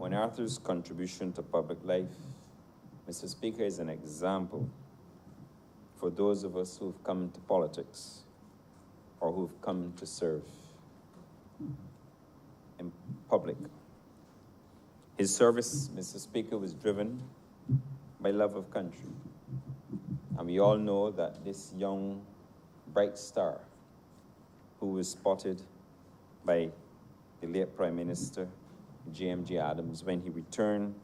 When Arthur's contribution to public life, Mr. Speaker, is an example for those of us who've come to politics or who've come to serve in public. His service, Mr. Speaker, was driven by love of country. And we all know that this young, bright star who was spotted by the late Prime Minister, J.M.J. Adams, when he returned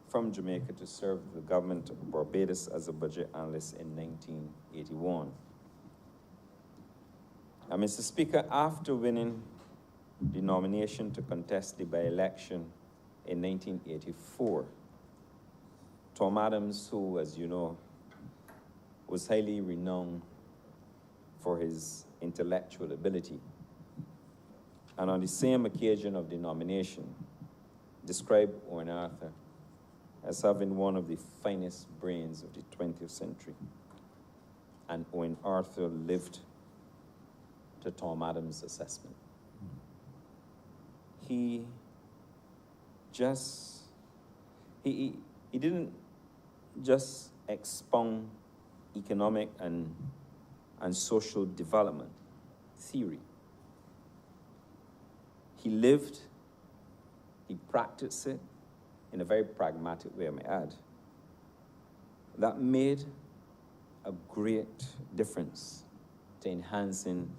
from Jamaica to serve the government of Barbados as a budget analyst in 1981. And Mr. Speaker, after winning the nomination to contest the by-election in 1984, Tom Adams, who, as you know, was highly renowned for his intellectual ability, and on the same occasion of the nomination, described Owen Arthur as having one of the finest brains of the 20th century. And Owen Arthur lived to Tom Adams' assessment. He didn't just expound economic and social development theory. He lived, he practiced it in a very pragmatic way, I may add. That made a great difference to enhancing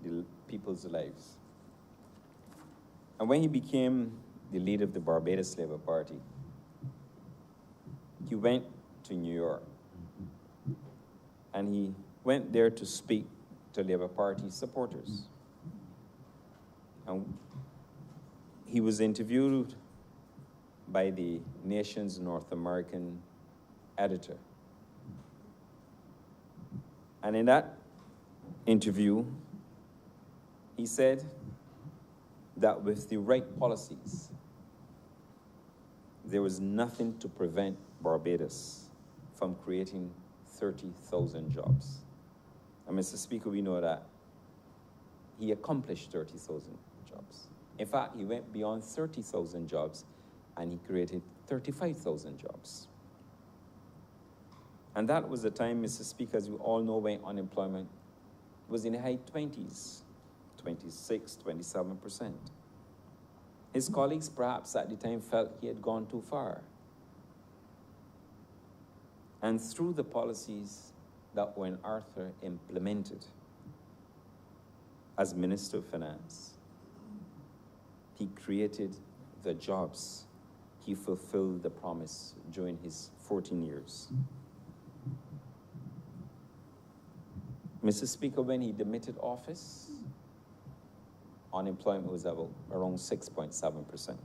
the people's lives. And when he became the leader of the Barbados Labour Party, he went to New York. And he went there to speak to Labour Party supporters. And he was interviewed by the nation's North American editor. And in that interview, he said that with the right policies, there was nothing to prevent Barbados from creating 30,000 jobs. And Mr. Speaker, we know that he accomplished 30,000 jobs. In fact, he went beyond 30,000 jobs and he created 35,000 jobs. And that was the time, Mr. Speaker, as you all know, when unemployment was in the high 20s, 26, 27%. His colleagues perhaps at the time felt he had gone too far. And through the policies that Owen Arthur implemented as Minister of Finance, he created the jobs. He fulfilled the promise during his 14 years. Mr. Speaker, when he demitted office, unemployment was around 6.7%.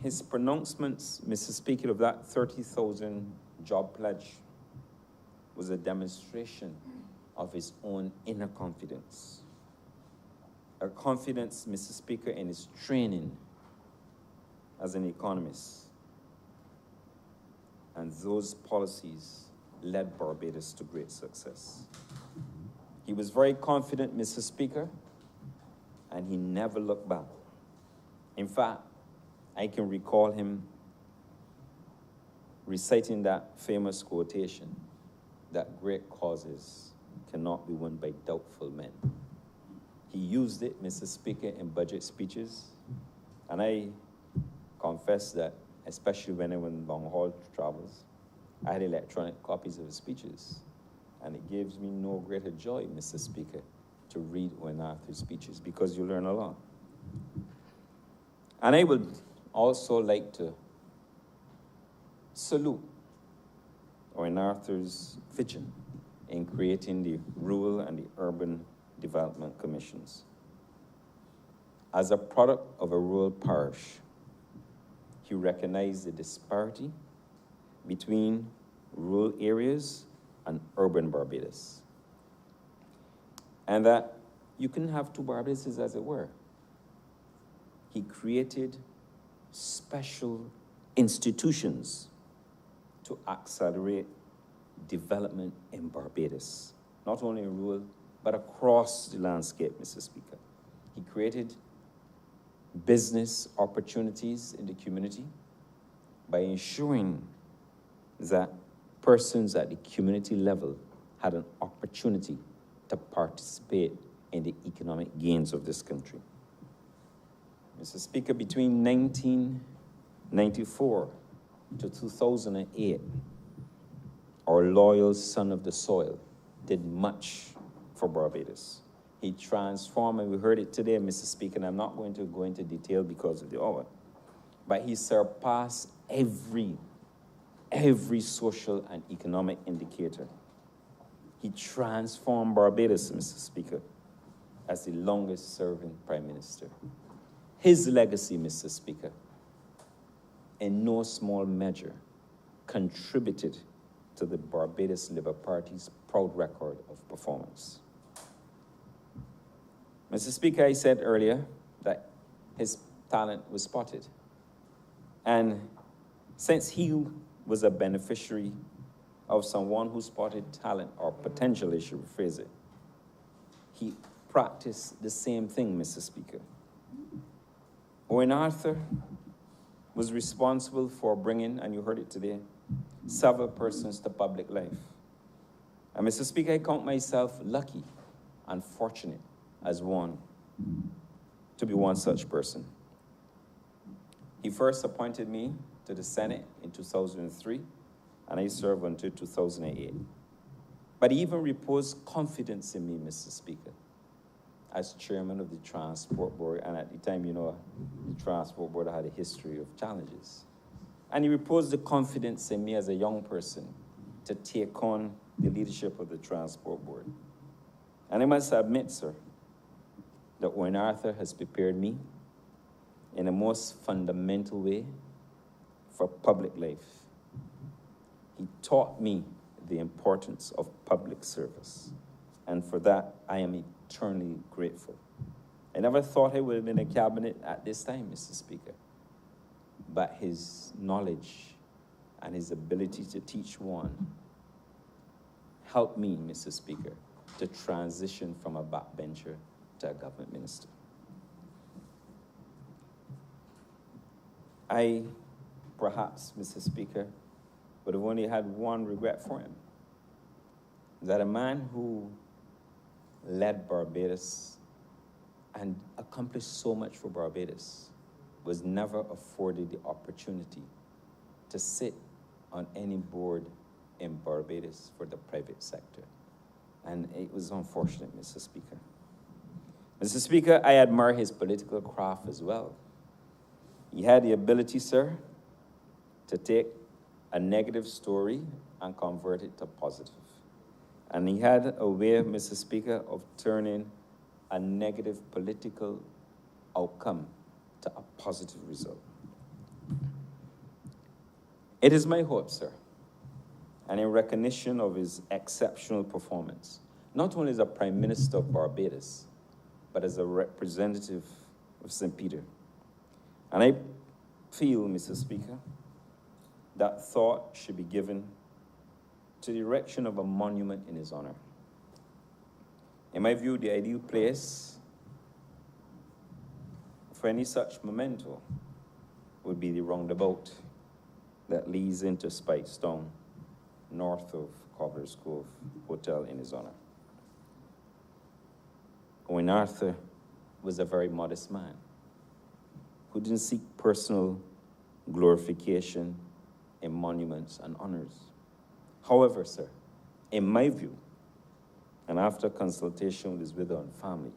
His pronouncements, Mr. Speaker, of that 30,000 job pledge was a demonstration of his own inner confidence. A confidence, Mr. Speaker, in his training as an economist. And those policies led Barbados to great success. He was very confident, Mr. Speaker, and he never looked back. In fact, I can recall him reciting that famous quotation that great causes cannot be won by doubtful men. He used it, Mr. Speaker, in budget speeches, and I confess that, especially when I went on long-haul travels, I had electronic copies of his speeches, and it gives me no greater joy, Mr. Speaker, to read Owen Arthur's speeches, because you learn a lot. And I would also like to salute Owen Arthur's vision in creating the Rural and the Urban Development Commissions. As a product of a rural parish, he recognized the disparity between rural areas and urban Barbados, and that you can have two Barbadoses, as it were. He created special institutions to accelerate development in Barbados, not only in rural, but across the landscape, Mr. Speaker. He created business opportunities in the community by ensuring that persons at the community level had an opportunity to participate in the economic gains of this country. Mr. Speaker, between 1994 to 2008, our loyal son of the soil did much for Barbados. He transformed, and we heard it today, Mr. Speaker, and I'm not going to go into detail because of the hour, but he surpassed every social and economic indicator. He transformed Barbados, Mr. Speaker, as the longest-serving Prime Minister. His legacy, Mr. Speaker, in no small measure, contributed to the Barbados Labour Party's proud record of performance. Mr. Speaker, I said earlier that his talent was spotted. And since he was a beneficiary of someone who spotted talent, or potential, I should rephrase it, he practiced the same thing, Mr. Speaker. Owen Arthur was responsible for bringing, and you heard it today, several persons to public life. And Mr. Speaker, I count myself lucky and fortunate as one to be one such person. He first appointed me to the Senate in 2003, and I served until 2008. But he even reposed confidence in me, Mr. Speaker, as chairman of the Transport Board, and at the time, you know, the Transport Board had a history of challenges. And he reposed the confidence in me as a young person to take on the leadership of the Transport Board. And I must admit, sir, that Owen Arthur has prepared me in the most fundamental way for public life. He taught me the importance of public service, and for that, I am eternally grateful. I never thought I would have been in a cabinet at this time, Mr. Speaker, but his knowledge and his ability to teach one helped me, Mr. Speaker, to transition from a backbencher to a government minister. I, perhaps, Mr. Speaker, would have only had one regret for him, that a man who led Barbados and accomplished so much for Barbados was never afforded the opportunity to sit on any board in Barbados for the private sector. And it was unfortunate, Mr. Speaker. Mr. Speaker, I admire his political craft as well. He had the ability, sir, to take a negative story and convert it to positive. And he had a way, Mr. Speaker, of turning a negative political outcome to a positive result. It is my hope, sir, and in recognition of his exceptional performance, not only as a Prime Minister of Barbados, but as a representative of St. Peter. And I feel, Mr. Speaker, that thought should be given to the erection of a monument in his honor. In my view, the ideal place for any such memento would be the roundabout that leads into Spikestown, north of Cobbler's Cove Hotel, in his honor. Owen Arthur was a very modest man who didn't seek personal glorification in monuments and honors. However, sir, in my view, and after consultation with his widow and family,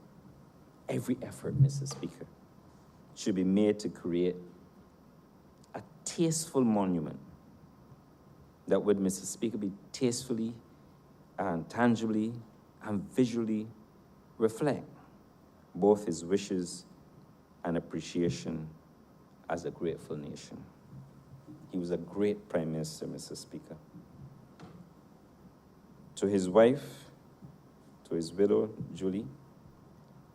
every effort, Mr. Speaker, should be made to create a tasteful monument that would, Mr. Speaker, be tastefully and tangibly and visually reflect both his wishes and appreciation as a grateful nation. He was a great Prime Minister, Mr. Speaker. To his wife, to his widow, Julie,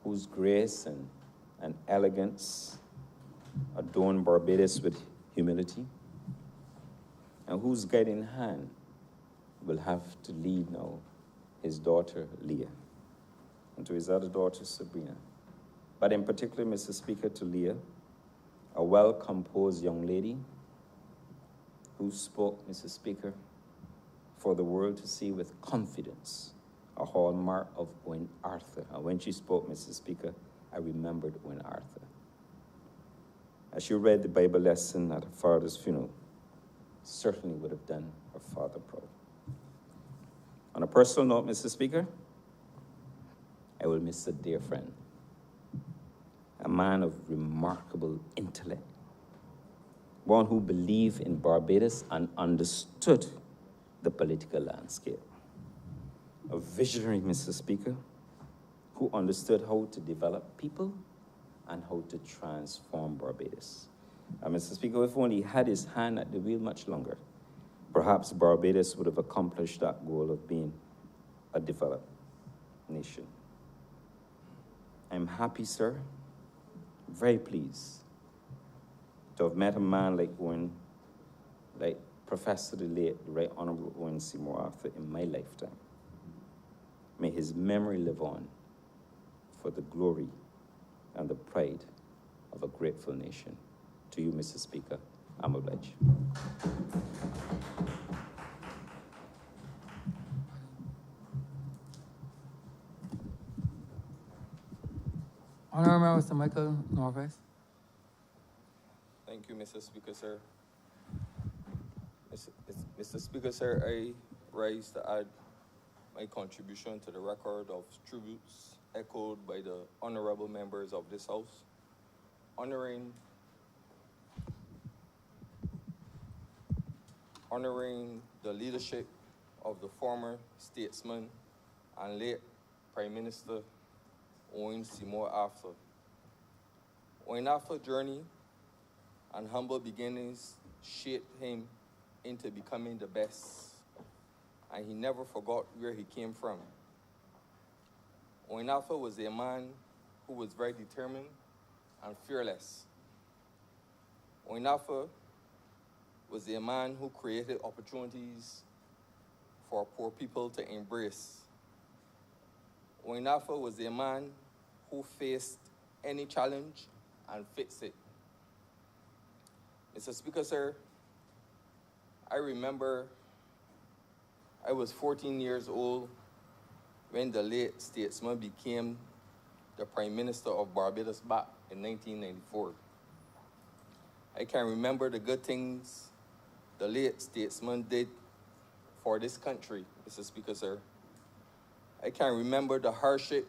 whose grace and elegance adorn Barbados with humility, and whose guiding hand will have to lead now his daughter, Leah, and to his other daughter, Sabrina. but in particular, Mr. Speaker, to Leah, a well-composed young lady who spoke, Mr. Speaker, for the world to see with confidence, a hallmark of Owen Arthur. And when she spoke, Mr. Speaker, I remembered Owen Arthur. As she read the Bible lesson at her father's funeral, certainly would have done her father proud. On a personal note, Mr. Speaker, I will miss a dear friend, a man of remarkable intellect, one who believed in Barbados and understood the political landscape. A visionary, Mr. Speaker, who understood how to develop people and how to transform Barbados. And Mr. Speaker, if only he had his hand at the wheel much longer, perhaps Barbados would have accomplished that goal of being a developed nation. I'm happy, sir, very pleased to have met a man like Owen, like Professor the late, the Right Honourable Owen Seymour Arthur in my lifetime. May his memory live on for the glory and the pride of a grateful nation. To you, Mr. Speaker, I'm obliged. Honourable Mr. Michael Norvez. Thank you, Mr. Speaker, sir. Mr. Speaker, sir, I rise to add my contribution to the record of tributes echoed by the honourable members of this House, honoring the leadership of the former statesman and late Prime Minister Owen Seymour Arthur. Owen Arthur's journey and humble beginnings shaped him into becoming the best, and he never forgot where he came from. Owen Arthur was a man who was very determined and fearless. Owen Arthur was a man who created opportunities for poor people to embrace. Owen Arthur was a man who faced any challenge and fixed it. Mr. Speaker, sir, I remember I was 14 years old when the late statesman became the Prime Minister of Barbados back in 1994. I can remember the good things the late statesman did for this country, Mr. Speaker, sir. I can remember the hardship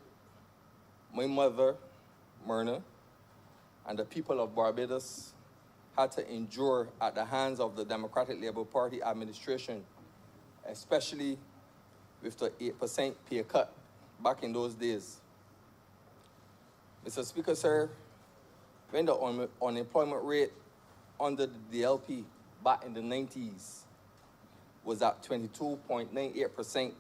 my mother, Myrna, and the people of Barbados had to endure at the hands of the Democratic Labour Party administration, especially with the 8% pay cut back in those days. Mr. Speaker, sir, when the unemployment rate under the DLP back in the 90s was at 22.98%,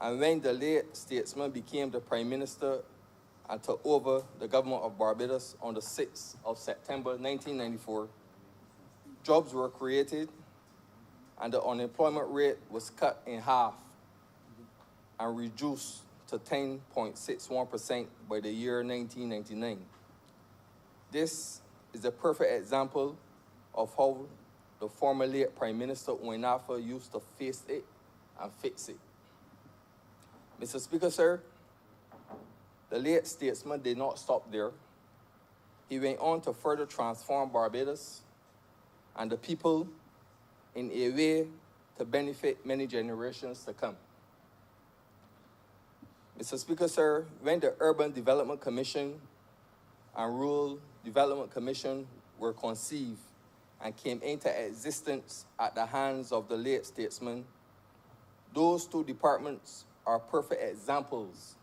and when the late statesman became the Prime Minister and took over the government of Barbados on the 6th of September 1994, jobs were created and the unemployment rate was cut in half and reduced to 10.61% by the year 1999. This is a perfect example of how the former late Prime Minister Owen Arthur used to face it and fix it. Mr. Speaker, sir, the late statesman did not stop there. He went on to further transform Barbados and the people in a way to benefit many generations to come. Mr. Speaker, sir, when the Urban Development Commission and Rural Development Commission were conceived and came into existence at the hands of the late statesman, those two departments are perfect examples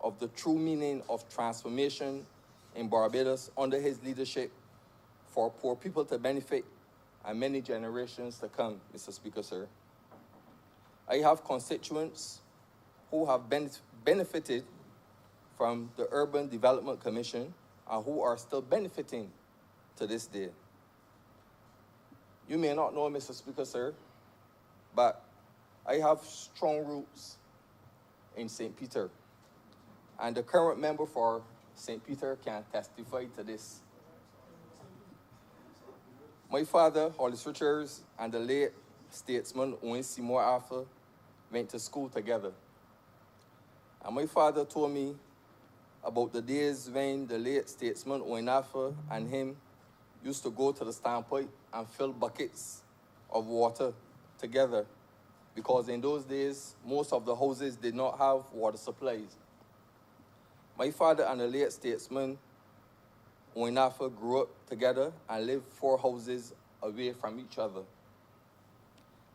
of the true meaning of transformation in Barbados under his leadership for poor people to benefit and many generations to come, Mr. Speaker, sir. I have constituents who have benefited from the Urban Development Commission and who are still benefiting to this day. You may not know, Mr. Speaker, sir, but I have strong roots in St. Peter. and the current member for St. Peter can testify to this. My father, Hollis Richards, and the late statesman Owen Seymour Arthur went to school together. And my father told me about the days when the late statesman Owen Arthur and him used to go to the standpipe and fill buckets of water together, because in those days, most of the houses did not have water supplies. My father and the late statesman Owen Arthur grew up together and lived 4 houses away from each other.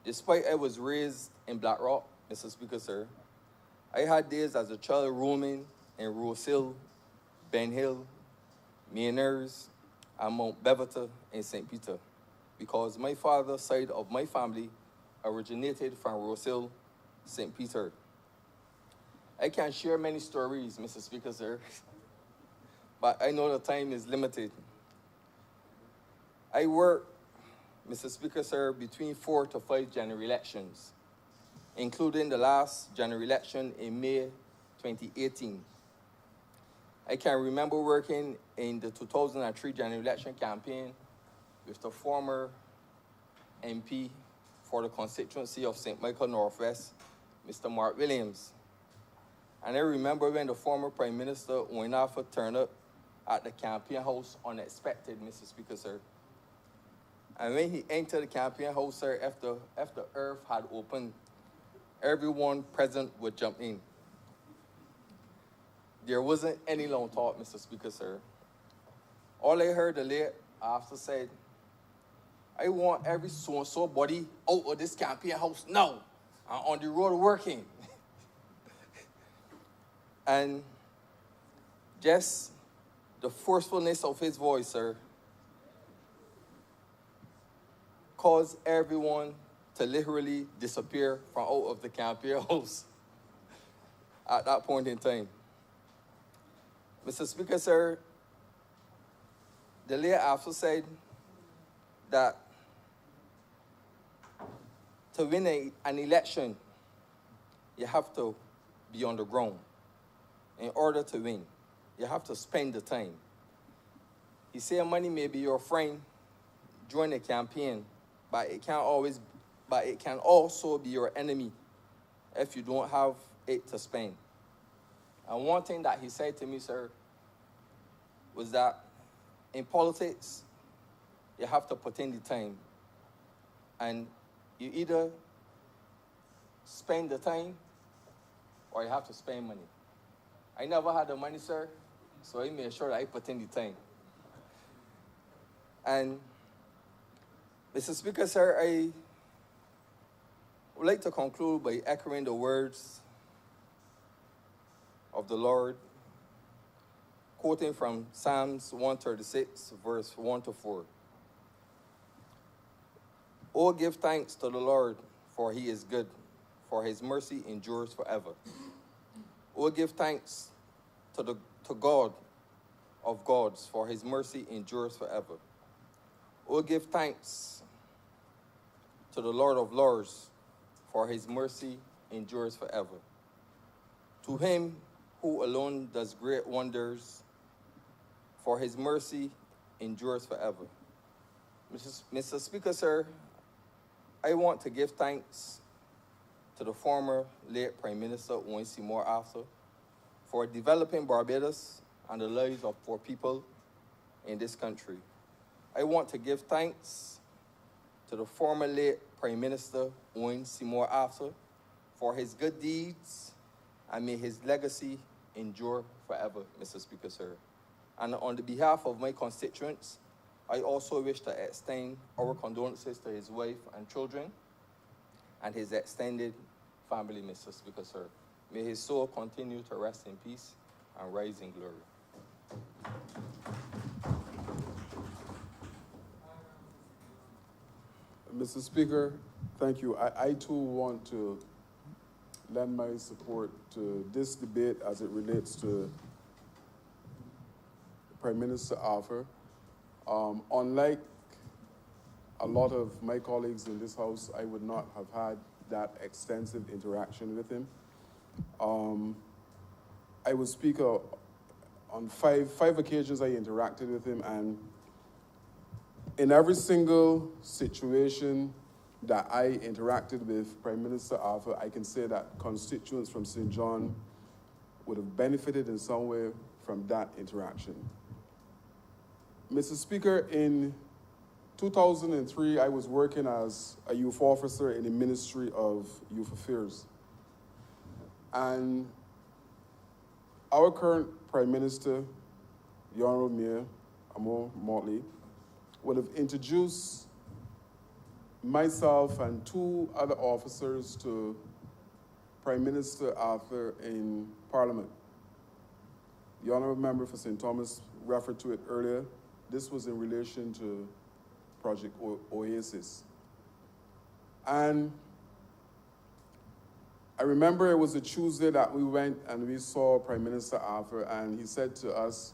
Despite I was raised in Black Rock, Mr. Speaker, sir, I had days as a child roaming in Rose Hill, Ben Hill, Mayners, and Mount Beverter in St. Peter, because my father's side of my family originated from Rose Hill, St. Peter. I can share many stories, Mr. Speaker, sir, but I know the time is limited. I worked, Mr. Speaker, sir, between 4 to 5 general elections, including the last general election in May 2018. I can remember working in the 2003 general election campaign with the former MP for the constituency of St. Michael Northwest, Mr. Mark Williams. And I remember when the former Prime Minister Owen Arthur turned up at the campaign house unexpected, Mr. Speaker, sir. And when he entered the campaign house, sir, after earth had opened, everyone present would jump in. There wasn't any long talk, Mr. Speaker, sir. All I heard the late after said, I want every so-and-so body out of this campaign house now and on the road working. And just the forcefulness of his voice, sir, caused everyone to literally disappear from out of the campaign house at that point in time. Mr. Speaker, sir, the late after said that to win an election, you have to be on the ground. In order to win, you have to spend the time. He said money may be your friend during the campaign, but it can also be your enemy if you don't have it to spend. And one thing that he said to me, sir, was that in politics, you have to put in the time. And you either spend the time or you have to spend money. I never had the money, sir, so I made sure that I put in the time. And, Mr. Speaker, sir, I would like to conclude by echoing the words of the Lord, quoting from Psalms 136, verse 1 to 4. Oh, give thanks to the Lord, for he is good, for his mercy endures forever. Oh, give thanks to God of gods, for his mercy endures forever. Oh, give thanks to the Lord of lords, for his mercy endures forever. To him who alone does great wonders, for his mercy endures forever. Mr. Speaker, sir, I want to give thanks to the former late Prime Minister Owen Seymour Arthur for developing Barbados and the lives of poor people in this country. I want to give thanks to the former late Prime Minister Owen Seymour Arthur for his good deeds, and may his legacy endure forever, Mr. Speaker, sir. And on the behalf of my constituents, I also wish to extend our condolences to his wife and children and his extended family, Mr. Speaker, sir. May his soul continue to rest in peace and rise in glory. Mr. Speaker, thank you. I too want to lend my support to this debate as it relates to Prime Minister Arthur. Unlike a lot of my colleagues in this House, I would not have had that extensive interaction with him. I was speaker on five occasions. I interacted with him, and in every single situation that I interacted with Prime Minister Arthur, I can say that constituents from St. John would have benefited in some way from that interaction. Mr. Speaker, in 2003, I was working as a youth officer in the Ministry of Youth Affairs. And our current Prime Minister, the Honourable Mayor Amo Motley, would have introduced myself and two other officers to Prime Minister Arthur in Parliament. The Honourable Member for St. Thomas referred to it earlier. This was in relation to Project Oasis. And I remember it was a Tuesday that we went and we saw Prime Minister Arthur, and he said to us,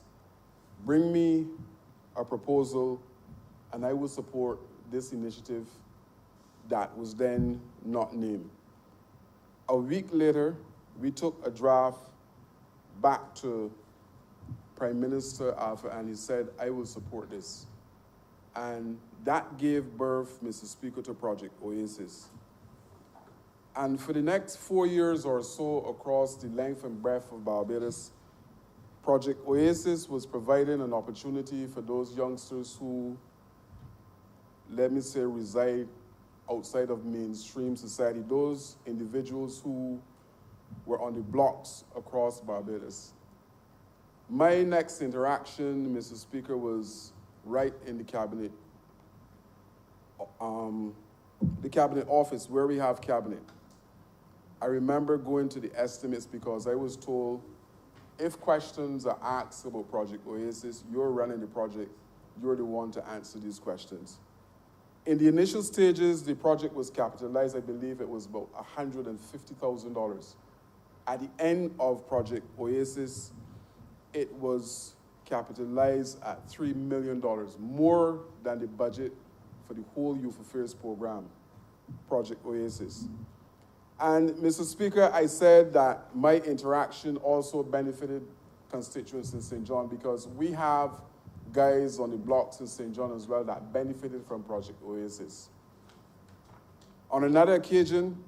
bring me a proposal and I will support this initiative that was then not named. A week later, we took a draft back to Prime Minister Arthur, and he said, I will support this. And that gave birth, Mr. Speaker, to Project Oasis. And for the next 4 years or so across the length and breadth of Barbados, Project Oasis was providing an opportunity for those youngsters who, let me say, reside outside of mainstream society, those individuals who were on the blocks across Barbados. My next interaction, Mr. Speaker, was right in the cabinet office where we have cabinet. I remember going to the estimates because I was told if questions are asked about Project Oasis, you're running the project, you're the one to answer these questions. In the initial stages, the project was capitalized. I believe it was about $150,000. At the end of Project Oasis, it was capitalized at $3 million, more than the budget for the whole Youth Affairs program, Project Oasis. And Mr. Speaker, I said that my interaction also benefited constituents in St. John because we have guys on the blocks in St. John as well that benefited from Project Oasis. On another occasion,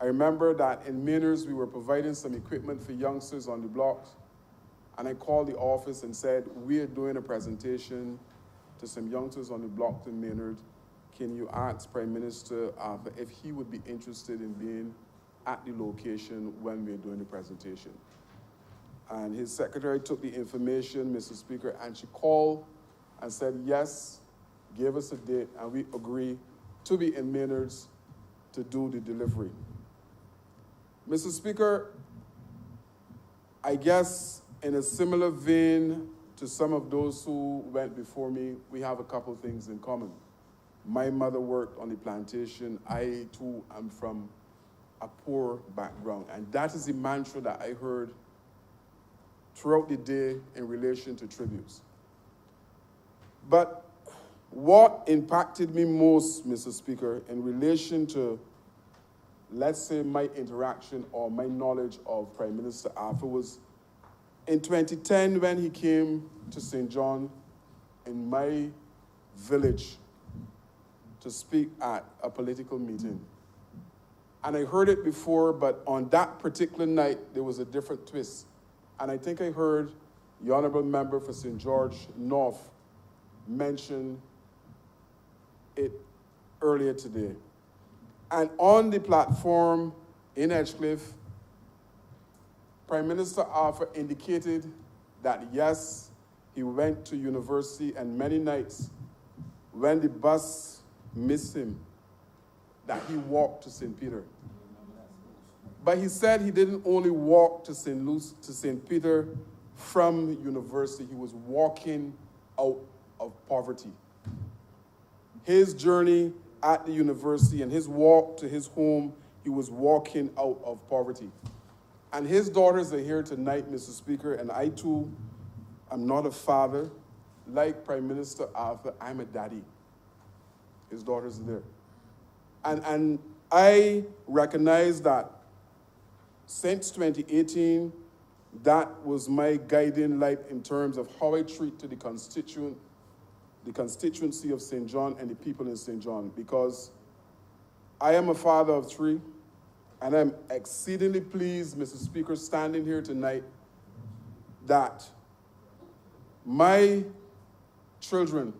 I remember that in Maynards we were providing some equipment for youngsters on the blocks, and I called the office and said, we are doing a presentation to some youngsters on the block in Maynard. Can you ask Prime Minister Arthur if he would be interested in being at the location when we're doing the presentation? And his secretary took the information, Mr. Speaker, and she called and said yes, gave us a date, and we agreed to be in Maynards to do the delivery. Mr. Speaker, I guess in a similar vein to some of those who went before me, we have a couple things in common. My mother worked on the plantation. I, too, am from a poor background. And that is the mantra that I heard throughout the day in relation to tributes. But what impacted me most, Mr. Speaker, in relation to, let's say, my interaction or my knowledge of Prime Minister Arthur was in 2010 when he came to St. John in my village to speak at a political meeting. And I heard it before, but on that particular night, there was a different twist. And I think I heard the Honourable Member for St. George North mention it earlier today. And on the platform in Edgecliff, Prime Minister Arthur indicated that yes, he went to university, and many nights when the bus missed him, that he walked to St. Peter. But he said he didn't only walk to St. Peter from university, he was walking out of poverty. His journey at the university and his walk to his home, he was walking out of poverty. And his daughters are here tonight, Mr. Speaker, and I too am not a father. Like Prime Minister Arthur, I'm a daddy. His daughters are there. And I recognize that since 2018, that was my guiding light in terms of how I treat to the constituency of St. John and the people in St. John, because I am a father of three, and I'm exceedingly pleased, Mr. Speaker, standing here tonight, that my children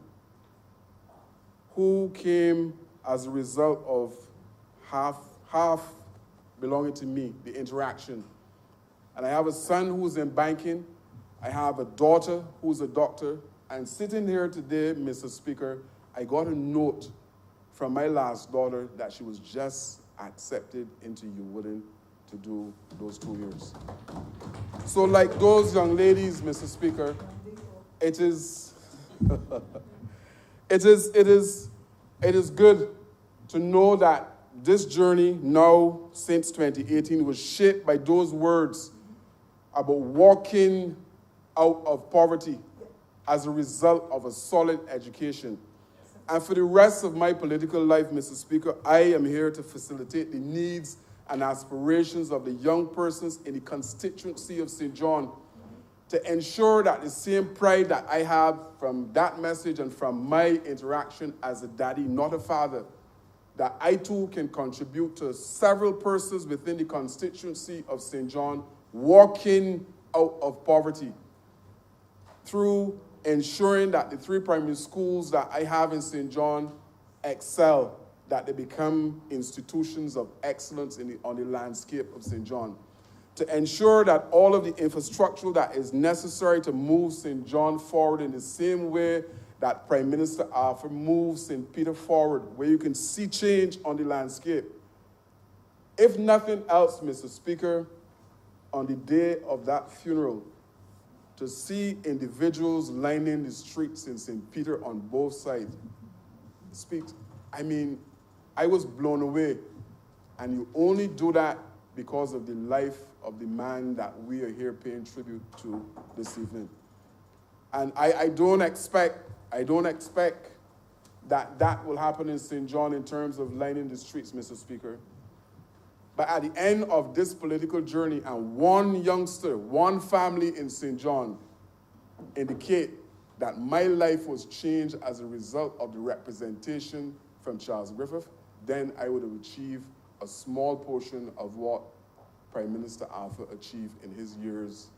who came as a result of half belonging to me, the interaction. And I have a son who's in banking. I have a daughter who's a doctor. And sitting here today, Mr. Speaker, I got a note from my last daughter that she was just accepted into Woodin to do those 2 years. So like those young ladies, Mr. Speaker, it is good to know that this journey now since 2018 was shaped by those words about walking out of poverty as a result of a solid education. And for the rest of my political life, Mr. Speaker, I am here to facilitate the needs and aspirations of the young persons in the constituency of St. John, to ensure that the same pride that I have from that message and from my interaction as a daddy, not a father, that I too can contribute to several persons within the constituency of St. John walking out of poverty through ensuring that the 3 primary schools that I have in St. John excel, that they become institutions of excellence on the landscape of St. John. To ensure that all of the infrastructure that is necessary to move St. John forward in the same way that Prime Minister Arthur moves St. Peter forward, where you can see change on the landscape. If nothing else, Mr. Speaker, on the day of that funeral, to see individuals lining the streets in St. Peter on both sides speaks, I mean, I was blown away. And you only do that because of the life of the man that we are here paying tribute to this evening. And I don't expect that will happen in St. John in terms of lining the streets, Mr. Speaker. But at the end of this political journey, and one youngster, one family in St. John indicate that my life was changed as a result of the representation from Charles Griffith, then I would have achieved a small portion of what Prime Minister Arthur achieved in his years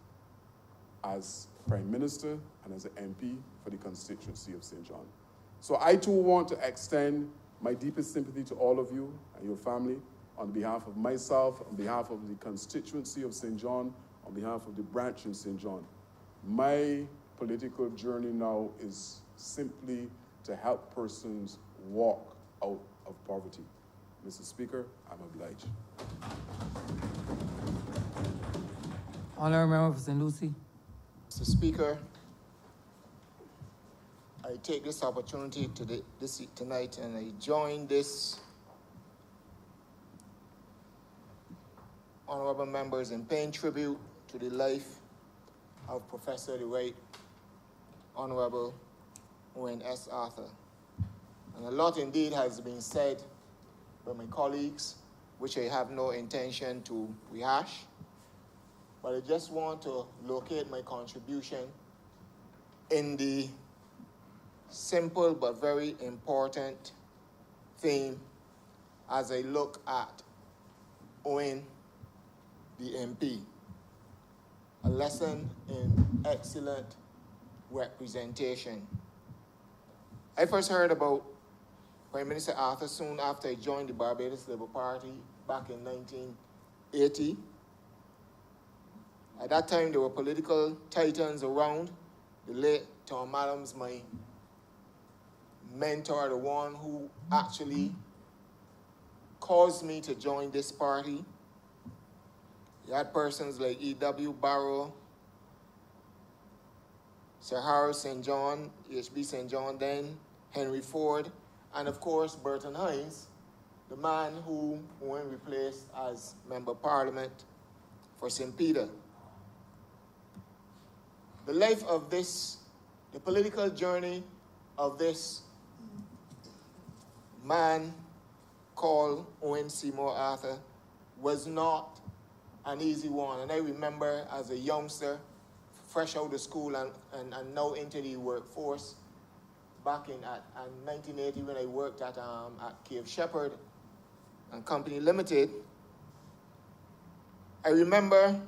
as Prime Minister and as an MP for the constituency of St. John. So I too want to extend my deepest sympathy to all of you and your family on behalf of myself, on behalf of the constituency of St. John, on behalf of the branch in St. John. My political journey now is simply to help persons walk out of poverty. Mr. Speaker, I'm obliged. Honourable Member for St. Lucie. Mr. Speaker, I take this opportunity tonight and I join this honourable members in paying tribute to the life of Professor the Right Honourable Owen S. Arthur. And a lot indeed has been said by my colleagues, which I have no intention to rehash. But I just want to locate my contribution in the simple but very important theme as I look at Owen, the MP. A lesson in excellent representation. I first heard about Prime Minister Arthur soon after I joined the Barbados Labour Party back in 1980. At that time, there were political titans around. The late Tom Adams, my mentor, the one who actually caused me to join this party. You had persons like E.W. Barrow, Sir Harold St. John, H.B. St. John then, Henry Ford, and of course, Burton Hines, the man who Owen replaced as Member of Parliament for St. Peter. The life of this, the political journey of this man called Owen Seymour Arthur was not an easy one. And I remember as a youngster, fresh out of school and now into the workforce, back in 1980 when I worked at Cave Shepherd and Company Limited, I remember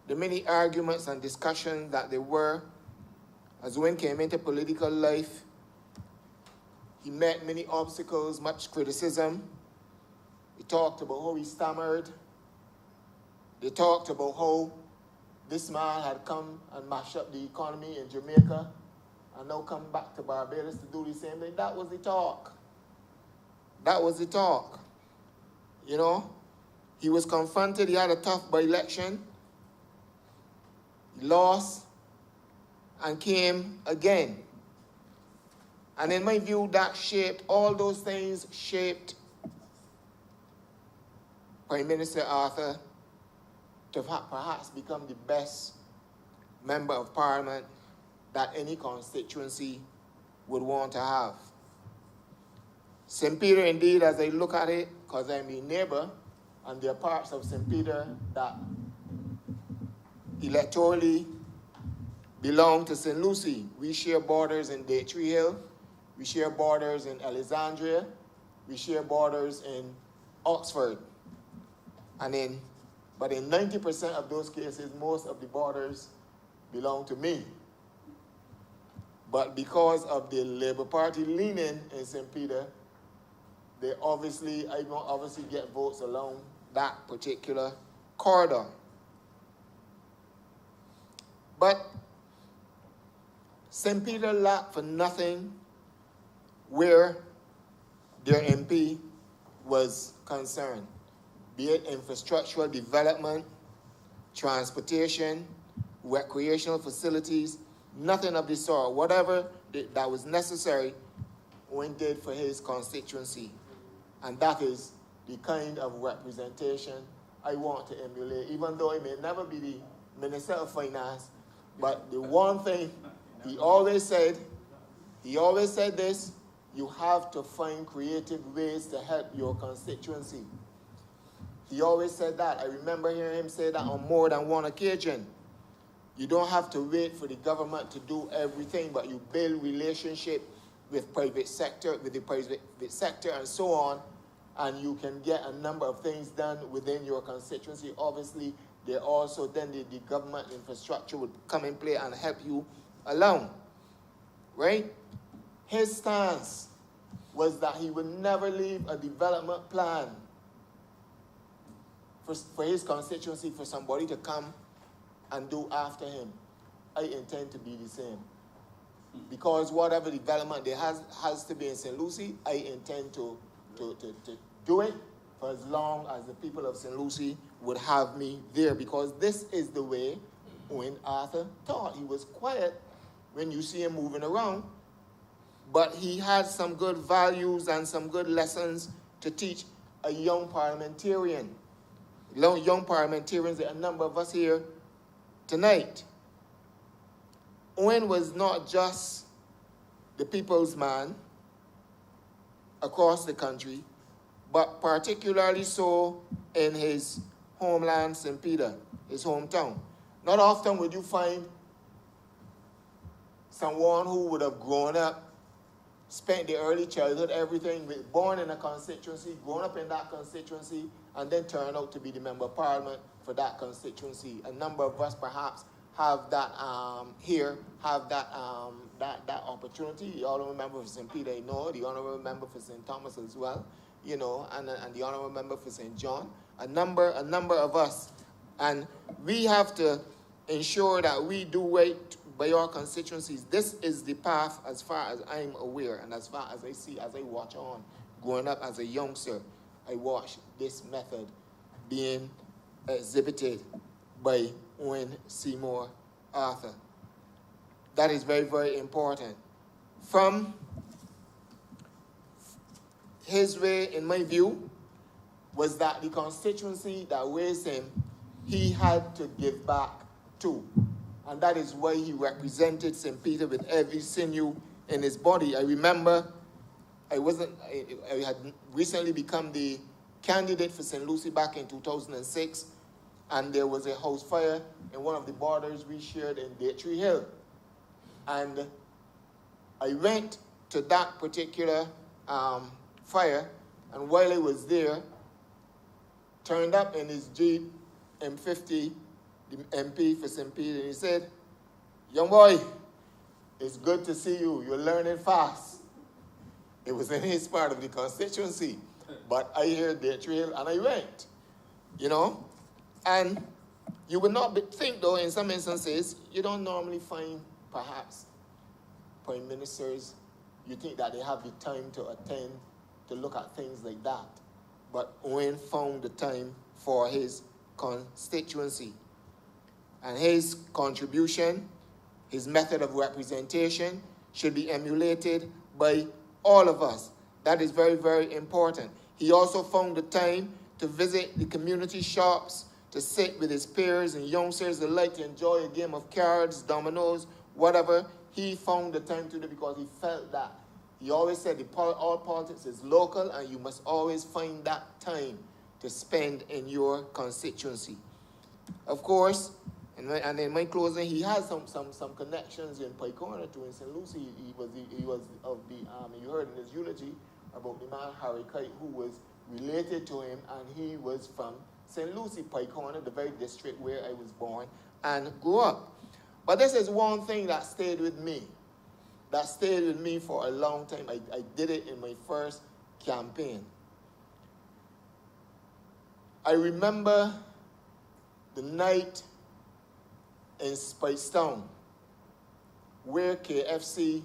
the many arguments and discussions that there were as Wayne came into political life. He met many obstacles, much criticism. He talked about how he stammered. They talked about how this man had come and mashed up the economy in Jamaica and now come back to Barbados to do the same thing. That was the talk. That was the talk. You know, he was confronted. He had a tough by-election. He lost and came again. And in my view, that shaped, all those things shaped Prime Minister Arthur to perhaps become the best member of parliament that any constituency would want to have. St. Peter, indeed, as I look at it, because I'm a neighbor, and there are parts of St. Peter that electorally belong to St. Lucie. We share borders in Daytree Hill, we share borders in Alexandria, we share borders in Oxford. But in 90% of those cases, most of the borders belong to me. But because of the Labour Party leaning in St. Peter, I don't obviously get votes along that particular corridor. But St. Peter lacked for nothing where their MP was concerned, be it infrastructural development, transportation, recreational facilities, nothing of the sort. Whatever that was necessary, Wayne did for his constituency. And that is the kind of representation I want to emulate, even though he may never be the Minister of Finance. But the one thing he always said this: you have to find creative ways to help your constituency. He always said that. I remember hearing him say that on more than one occasion. You don't have to wait for the government to do everything, but you build relationship with the private sector and so on, and you can get a number of things done within your constituency. Obviously, then the government infrastructure would come in play and help you along, right? His stance was that he would never leave a development plan for his constituency for somebody to come and do after him. I intend to be the same. Because whatever development there has to be in St. Lucie, I intend to do it for as long as the people of St. Lucie would have me there, because this is the way Wayne Arthur thought. He was quiet when you see him moving around, but he had some good values and some good lessons to teach a young parliamentarian. Young parliamentarians, there are a number of us here tonight. Owen was not just the people's man across the country, but particularly so in his homeland, St. Peter, his hometown. Not often would you find someone who would have grown up, spent their early childhood, everything, born in a constituency, grown up in that constituency, and then turn out to be the member of parliament for that constituency. A number of us perhaps have that that opportunity. The honourable member for St. Peter, you know, the honourable member for St. Thomas as well, you know, and the honourable member for St. John. A number of us, and we have to ensure that we do right by our constituencies. This is the path, as far as I'm aware, and as far as I see, as I watch on, growing up as a youngster, I watched this method being exhibited by Owen Seymour Arthur. That is very, very important. From his way, in my view, was that the constituency that raised him, he had to give back to. And that is why he represented St. Peter with every sinew in his body. I remember I had recently become the candidate for St. Lucie back in 2006, and there was a house fire in one of the borders we shared in Daytree Hill. And I went to that particular fire, and while I was there, turned up in his Jeep M50, the MP for St. Peter, and he said, "Young boy, it's good to see you. You're learning fast." It was in his part of the constituency, but I heard the trail and I went, you know. And you would not think, though, in some instances, you don't normally find, perhaps, prime ministers, you think that they have the time to attend, to look at things like that. But Owen found the time for his constituency. And his contribution, his method of representation, should be emulated by all of us. That is very, very important. He also found the time to visit the community shops, to sit with his peers and youngsters alike to enjoy a game of cards, dominoes, whatever. He found the time to do it because he felt that. He always said all politics is local, and you must always find that time to spend in your constituency. Of course, and in my closing, he has some connections in Pike Corner too, in St. Lucie. He was of the you heard in his eulogy about the man Harry Kite, who was related to him, and he was from St. Lucie, Pike Corner, the very district where I was born and grew up. But this is one thing that stayed with me. That stayed with me for a long time. I did it in my first campaign. I remember the night in Spicestown, where KFC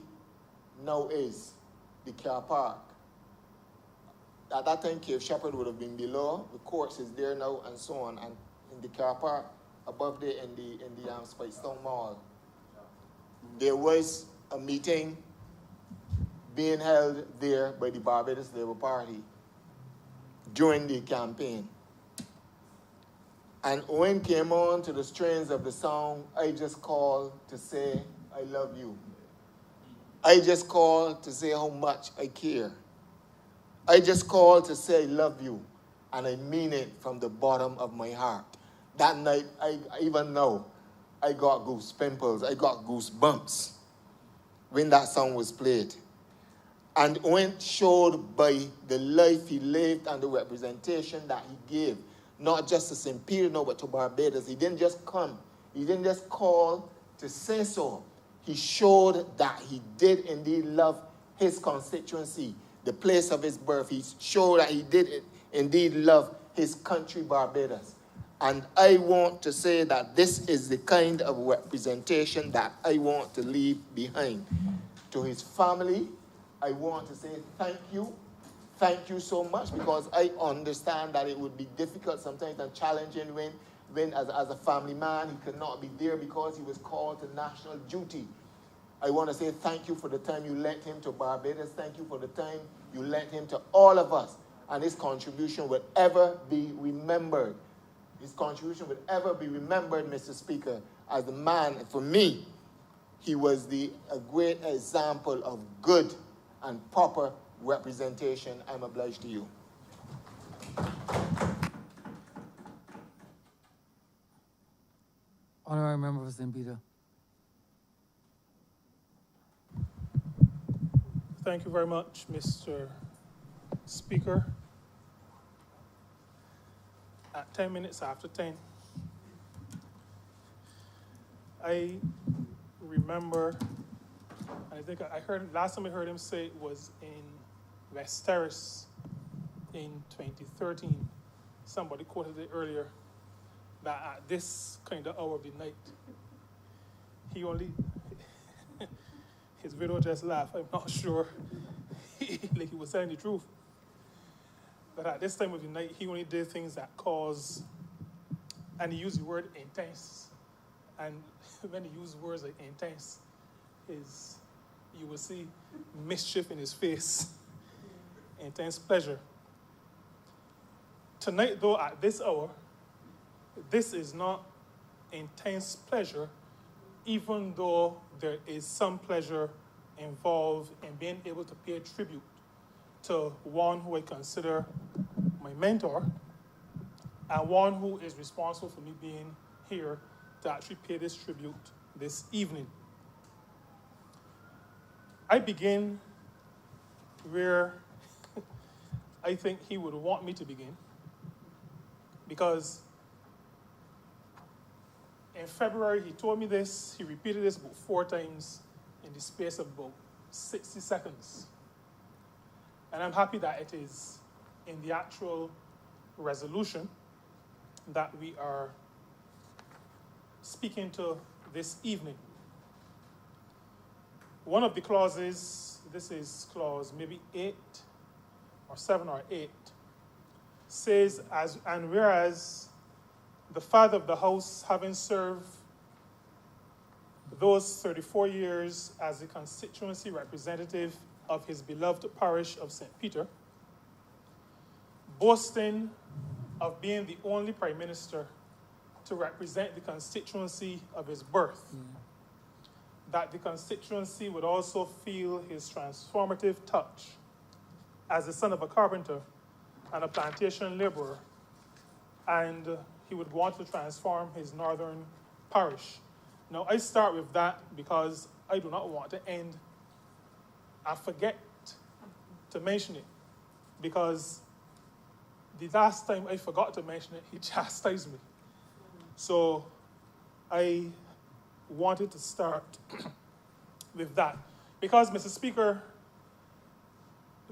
now is, the car park. At that time, Cape Shepherd would have been below. The courts is there now, and so on. And in the car park, above there in the Spicestown Mall, there was a meeting being held there by the Barbados Labour Party during the campaign. And Owen came on to the strains of the song, "I Just Called to Say I Love You." I just called to say how much I care. I just called to say I love you, and I mean it from the bottom of my heart. That night, even now, I got goose pimples, I got goosebumps when that song was played. And Owen showed by the life he lived and the representation that he gave, not just to St. Peter, no, but to Barbados. He didn't just come. He didn't just call to say so. He showed that he did indeed love his constituency, the place of his birth. He showed that he did indeed love his country, Barbados. And I want to say that this is the kind of representation that I want to leave behind. To his family, I want to say thank you. Thank you so much, because I understand that it would be difficult sometimes and challenging when as a family man, he could not be there because he was called to national duty. I want to say thank you for the time you lent him to Barbados. Thank you for the time you lent him to all of us. And his contribution will ever be remembered. His contribution will ever be remembered, Mr. Speaker, as the man, for me, he was a great example of good and proper representation. I'm obliged to you. Honourable Member for St. Peter. Thank you very much, Mr. Speaker. At 10 minutes after 10, I remember, I think I heard, last time I heard him say it was in West Terrace in 2013. Somebody quoted it earlier, that at this kind of hour of the night, he only, his widow just laughed, I'm not sure, like he was telling the truth. But at this time of the night, he only did things that cause, and he used the word intense. And when he used words like intense, you will see mischief in his face, intense pleasure. Tonight, though, at this hour, this is not intense pleasure, even though there is some pleasure involved in being able to pay tribute to one who I consider my mentor, and one who is responsible for me being here to actually pay this tribute this evening. I begin where I think he would want me to begin, because in February he told me this, he repeated this about 4 times in the space of about 60 seconds. And I'm happy that it is in the actual resolution that we are speaking to this evening. One of the clauses, this is clause maybe 8 or 7 or 8, says, and whereas the father of the house, having served those 34 years as the constituency representative of his beloved parish of St. Peter, boasting of being the only prime minister to represent the constituency of his birth, that the constituency would also feel his transformative touch as the son of a carpenter and a plantation laborer, and he would want to transform his northern parish. Now, I start with that because I do not want to end and forget to mention it, because the last time I forgot to mention it, he chastised me. So I wanted to start with that. Because, Mr. Speaker,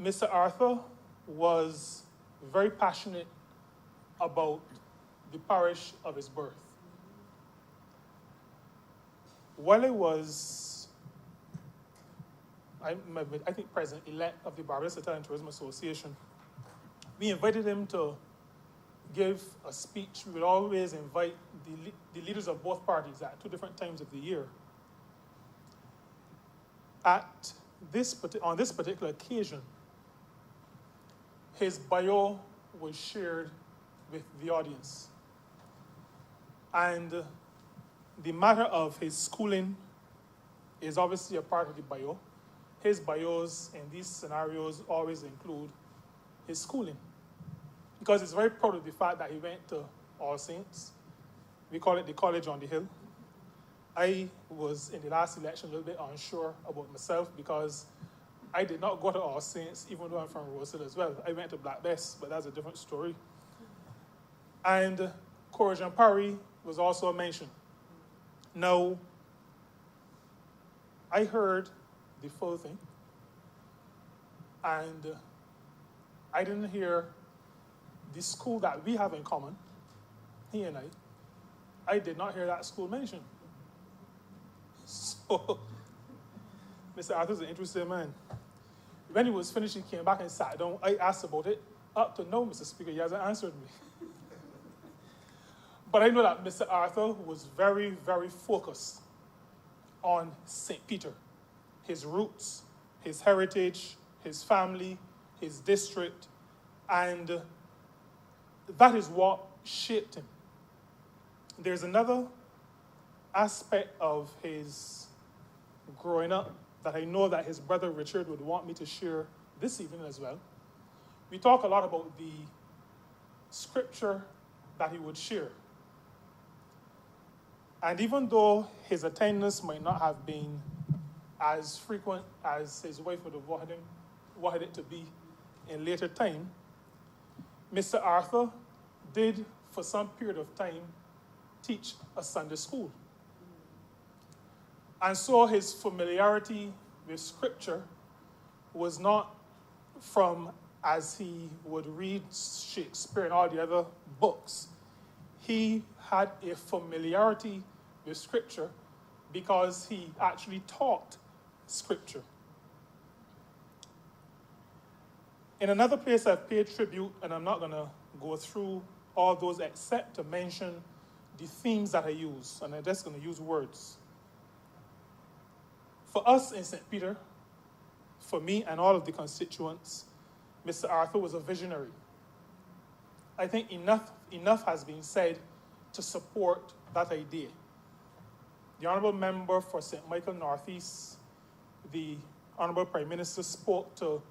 Mr. Arthur was very passionate about the parish of his birth. While I was, I think, president-elect of the Barbados Hotel and Tourism Association, we invited him to give a speech. We would always invite the leaders of both parties at 2 different times of the year. On this particular occasion, his bio was shared with the audience. And the matter of his schooling is obviously a part of the bio. His bios in these scenarios always include his schooling, because he's very proud of the fact that he went to All Saints. We call it the College on the Hill. I was, in the last election, a little bit unsure about myself, because I did not go to All Saints, even though I'm from Rose Hill as well. I went to Black Bess, but that's a different story. And Courage and Parry was also mentioned. Now, I heard the full thing, and I didn't hear the school that we have in common, he and I did not hear that school mentioned. So, Mr. Arthur's an interesting man. When he was finished, he came back and sat down. I asked about it. Up to now, Mr. Speaker, he hasn't answered me. But I know that Mr. Arthur was very, very focused on St. Peter, his roots, his heritage, his family, his district, and that is what shaped him. There's another aspect of his growing up that I know that his brother Richard would want me to share this evening as well. We talk a lot about the scripture that he would share. And even though his attendance might not have been as frequent as his wife would have wanted it to be in later time, Mr. Arthur did, for some period of time, teach a Sunday school. And so his familiarity with scripture was not from as he would read Shakespeare and all the other books. He had a familiarity with scripture because he actually taught scripture. In another place I've paid tribute, and I'm not going to go through all those except to mention the themes that I use, and I'm just going to use words. For us in St. Peter, for me and all of the constituents, Mr. Arthur was a visionary. I think enough has been said to support that idea. The Honourable Member for St. Michael Northeast, the Honourable Prime Minister, spoke to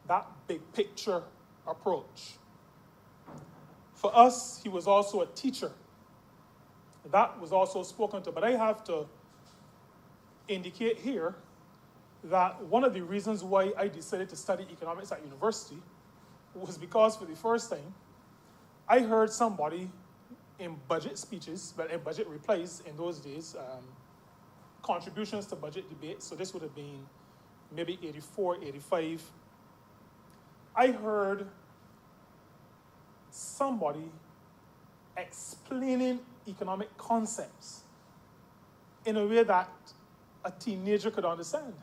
that big picture approach. For us, he was also a teacher. That was also spoken to, but I have to indicate here that one of the reasons why I decided to study economics at university was because for the first time, I heard somebody in budget speeches, but in budget replies in those days, contributions to budget debates, so this would have been maybe 84, 85. I heard somebody explaining economic concepts in a way that a teenager could understand.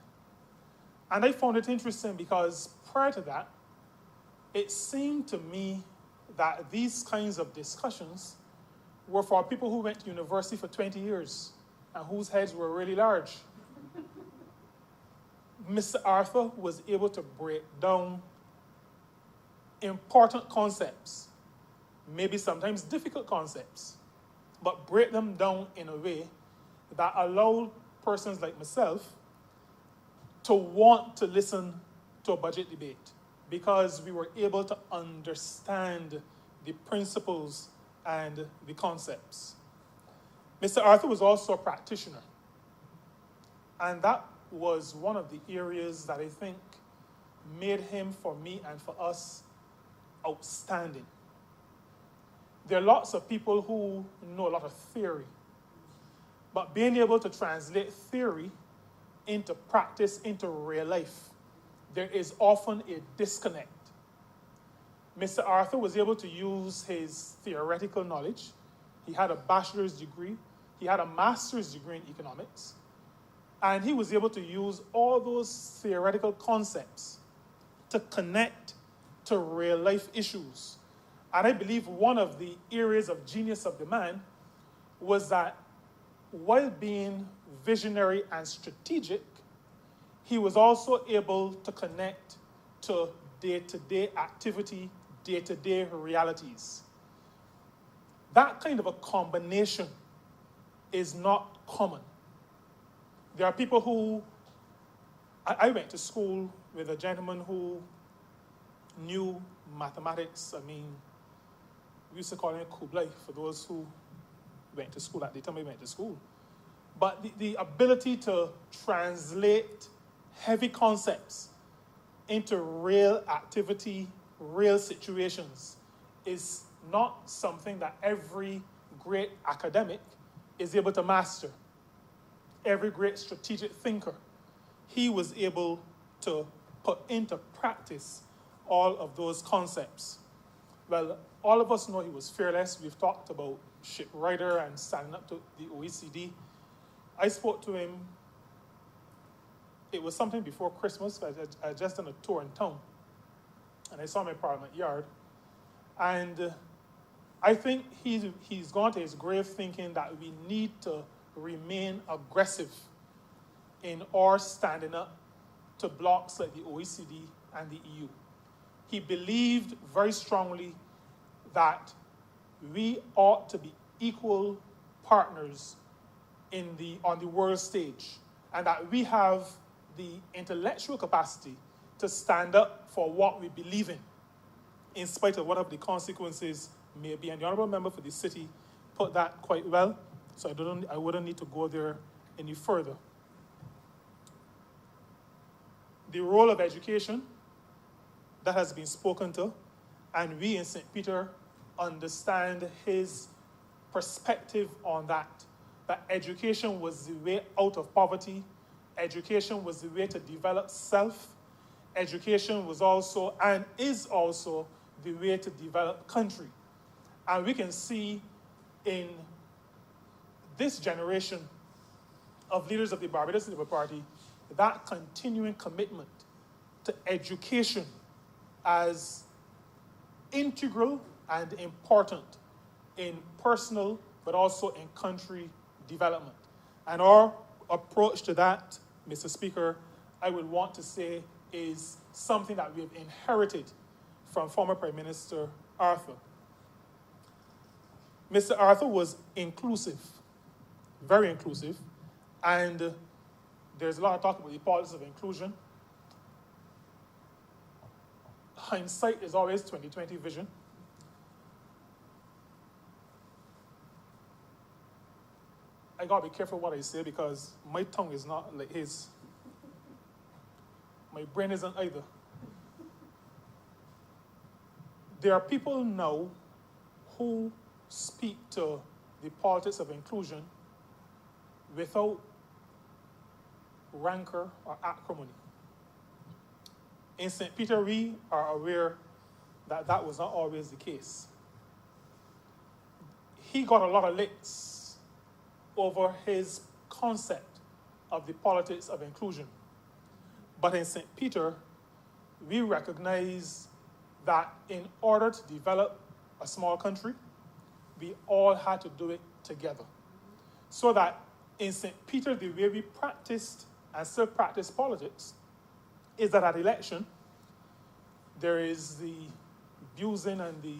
And I found it interesting because prior to that, it seemed to me that these kinds of discussions were for people who went to university for 20 years and whose heads were really large. Mr. Arthur was able to break down important concepts, maybe sometimes difficult concepts, but break them down in a way that allowed persons like myself to want to listen to a budget debate because we were able to understand the principles and the concepts. Mr. Arthur was also a practitioner, and that was one of the areas that I think made him, for me and for us, outstanding. There are lots of people who know a lot of theory, but being able to translate theory into practice, into real life, there is often a disconnect. Mr. Arthur was able to use his theoretical knowledge. He had a bachelor's degree. He had a master's degree in economics. And he was able to use all those theoretical concepts to connect to real life issues. And I believe one of the areas of genius of the man was that while being visionary and strategic, he was also able to connect to day-to-day activity, day-to-day realities. That kind of a combination is not common. There are people who, I went to school with a gentleman who knew mathematics. I mean, we used to call him Kublai for those who went to school at the time we went to school. But the ability to translate heavy concepts into real activity, real situations is not something that every great academic is able to master. Every great strategic thinker, he was able to put into practice all of those concepts. Well, all of us know he was fearless. We've talked about shipwriter and standing up to the OECD. I spoke to him, it was something before Christmas. I had just done a tour in town, and I saw him in Parliament Yard. And I think he's gone to his grave thinking that we need to remain aggressive in our standing up to blocs like the OECD and the EU. He believed very strongly that we ought to be equal partners on the world stage, and that we have the intellectual capacity to stand up for what we believe in spite of whatever the consequences may be. And the Honourable Member for the City put that quite well, so I wouldn't need to go there any further. The role of education, that has been spoken to, and we in St. Peter understand his perspective on that education was the way out of poverty, education was the way to develop self, education was also and is also the way to develop country. And we can see in this generation of leaders of the Barbados Labour Party that continuing commitment to education as integral and important in personal but also in country development. And our approach to that, Mr. Speaker, I would want to say is something that we have inherited from former Prime Minister Arthur. Mr. Arthur was inclusive, very inclusive, and there's a lot of talk about the politics of inclusion. Hindsight is always 20/20 vision. I gotta be careful what I say because my tongue is not like his. My brain isn't either. There are people now who speak to the politics of inclusion without rancor or acrimony. In St. Peter, we are aware that that was not always the case. He got a lot of licks over his concept of the politics of inclusion. But in St. Peter, we recognize that in order to develop a small country, we all had to do it together. So that in St. Peter, the way we practiced and still practice politics is that at election, there is the abusing and the,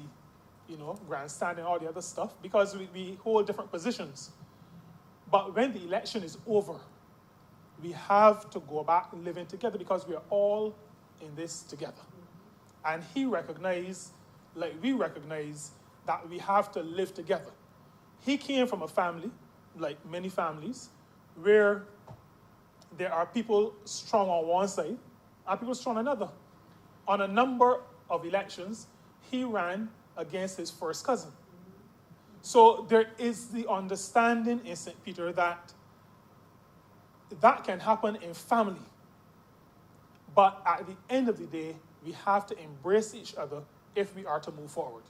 grandstanding, all the other stuff, because we hold different positions. But when the election is over, we have to go back living together because we are all in this together. And he recognized, like we recognize, that we have to live together. He came from a family, like many families, where there are people strong on one side and people strong on another. On a number of elections, he ran against his first cousin. So there is the understanding in St. Peter that that can happen in family. But at the end of the day, we have to embrace each other if we are to move forward.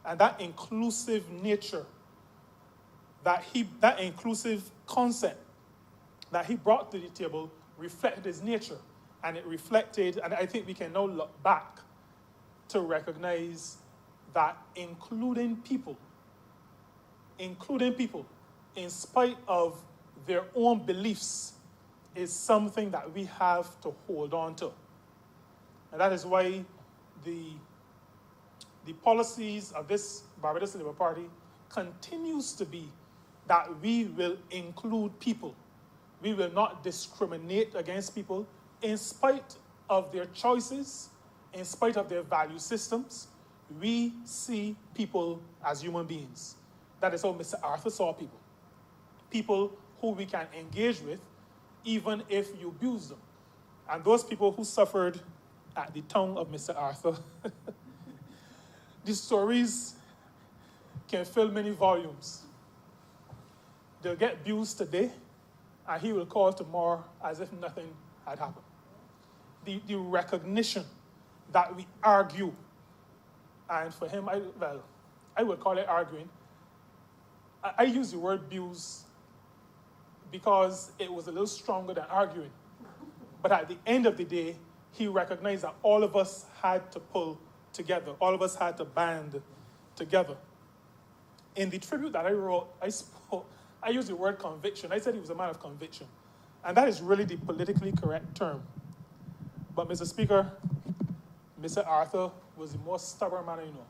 And that inclusive nature, that inclusive concept that he brought to the table reflected his nature. And it reflected, and I think we can now look back to recognize that including people, in spite of their own beliefs, is something that we have to hold on to. And that is why the policies of this Barbados Labour Party continues to be that we will include people. We will not discriminate against people in spite of their choices, in spite of their value systems. We see people as human beings. That is how Mr. Arthur saw people. People who we can engage with even if you abuse them. And those people who suffered at the tongue of Mr. Arthur, these stories can fill many volumes. They'll get abused today, and he will call tomorrow as if nothing had happened. The recognition that we argue, and for him, I would call it arguing. I use the word abuse because it was a little stronger than arguing. But at the end of the day, he recognized that all of us had to pull together. All of us had to band together. In the tribute that I wrote, I used the word conviction. I said he was a man of conviction. And that is really the politically correct term. But Mr. Speaker, Mr. Arthur was the most stubborn man I know.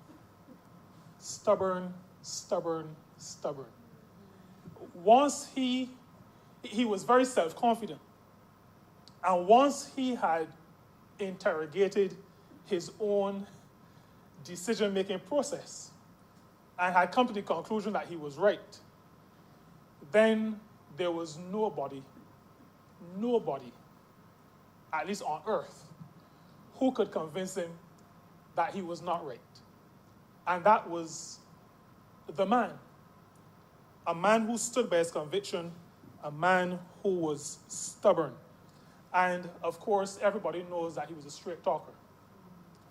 Stubborn, stubborn, stubborn. Once he was very self-confident. And once he had interrogated his own decision-making process and had come to the conclusion that he was right, then there was nobody, at least on earth, who could convince him that he was not right. And that was the man. A man who stood by his conviction, a man who was stubborn. And of course, everybody knows that he was a straight talker.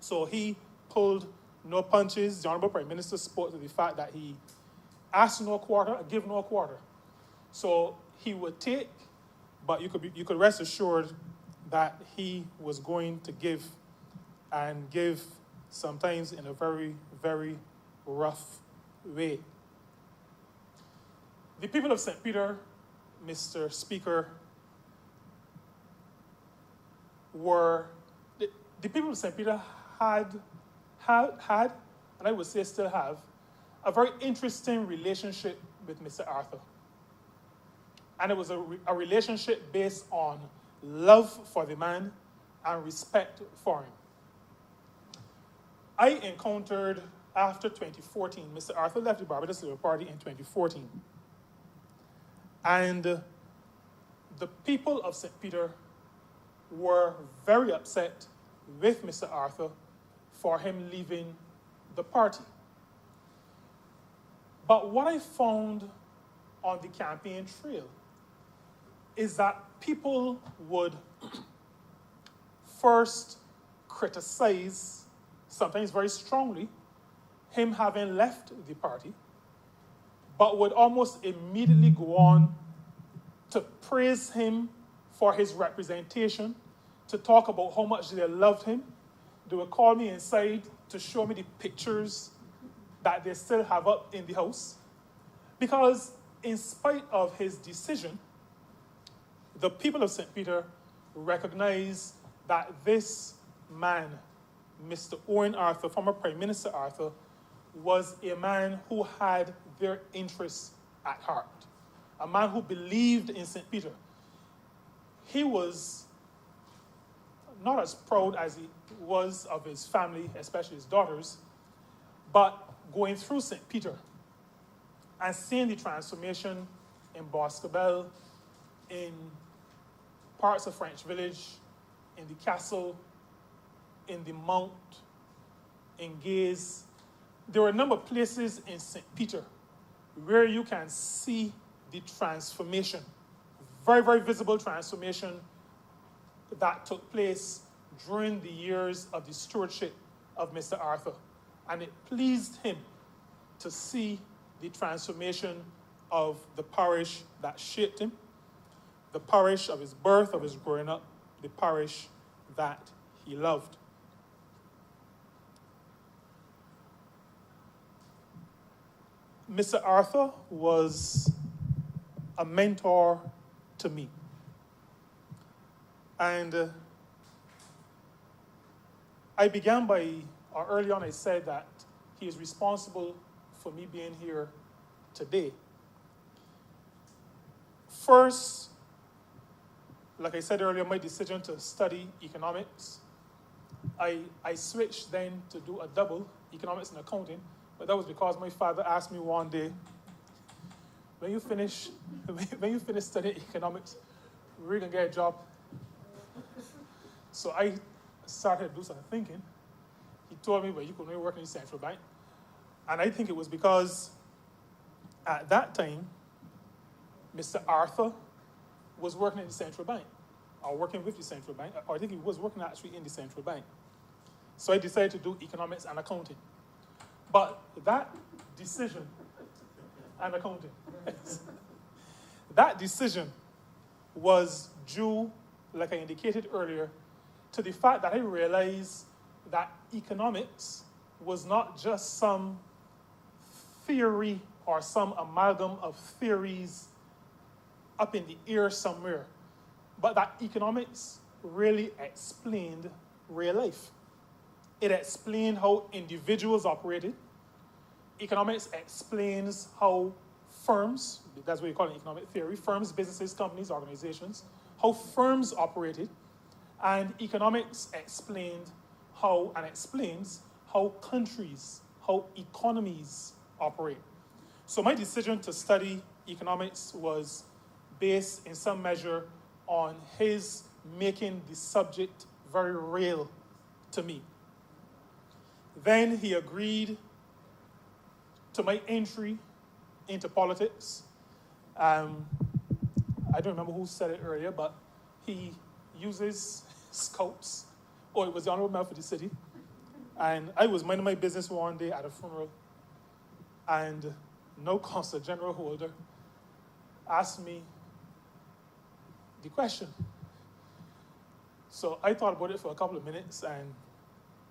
So he pulled no punches. The Honourable Prime Minister spoke to the fact that he asked no quarter, give no quarter. So he would take, but you could rest assured that he was going to give, and give sometimes in a very, very rough way. The people of St. Peter, Mr. Speaker, the people of St. Peter had, and I would say still have, a very interesting relationship with Mr. Arthur. And it was a relationship based on love for the man and respect for him. I encountered, after 2014, Mr. Arthur left the Barbados Labour Party in 2014. And the people of St. Peter were very upset with Mr. Arthur for him leaving the party. But what I found on the campaign trail is that people would first criticize, sometimes very strongly, him having left the party, but would almost immediately go on to praise him for his representation, to talk about how much they loved him. They would call me inside to show me the pictures that they still have up in the house. Because in spite of his decision, the people of St. Peter recognize that this man, Mr. Owen Arthur, former Prime Minister Arthur, was a man who had their interests at heart, a man who believed in St. Peter. He was not as proud as he was of his family, especially his daughters, but going through St. Peter and seeing the transformation in Boscobel, in parts of French Village, in the castle, in the Mount, in Gaze. There were a number of places in St. Peter where you can see the transformation, very, very visible transformation that took place during the years of the stewardship of Mr. Arthur. And it pleased him to see the transformation of the parish that shaped him, the parish of his birth, of his growing up, the parish that he loved. Mr. Arthur was a mentor to me. And I began by, or early on I said that he is responsible for me being here today. First, like I said earlier, my decision to study economics, I switched then to do a double, economics and accounting, but that was because my father asked me one day, when you finish studying economics, where are you gonna get a job? So I started to do some thinking. He told me, well, you could only work in the central bank. And I think it was because at that time, Mr. Arthur was working in the central bank, or working with the central bank, or I think he was working actually in the central bank. So I decided to do economics and accounting. But that decision, and accounting, that decision was due, like I indicated earlier, to the fact that I realized that economics was not just some theory or some amalgam of theories up in the air somewhere, but that economics really explained real life. It explained how individuals operated. Economics explains how firms, that's what you call it in economic theory, firms, businesses, companies, organizations, how firms operated. And economics explained how, and explains how countries, how economies operate. So my decision to study economics was based in some measure on his making the subject very real to me. Then he agreed to my entry into politics. I don't remember who said it earlier, but he uses scouts. Oh, it was the Honourable Member for the city. And I was minding my business one day at a funeral, and no Consul General Holder asked me the question. So I thought about it for a couple of minutes, and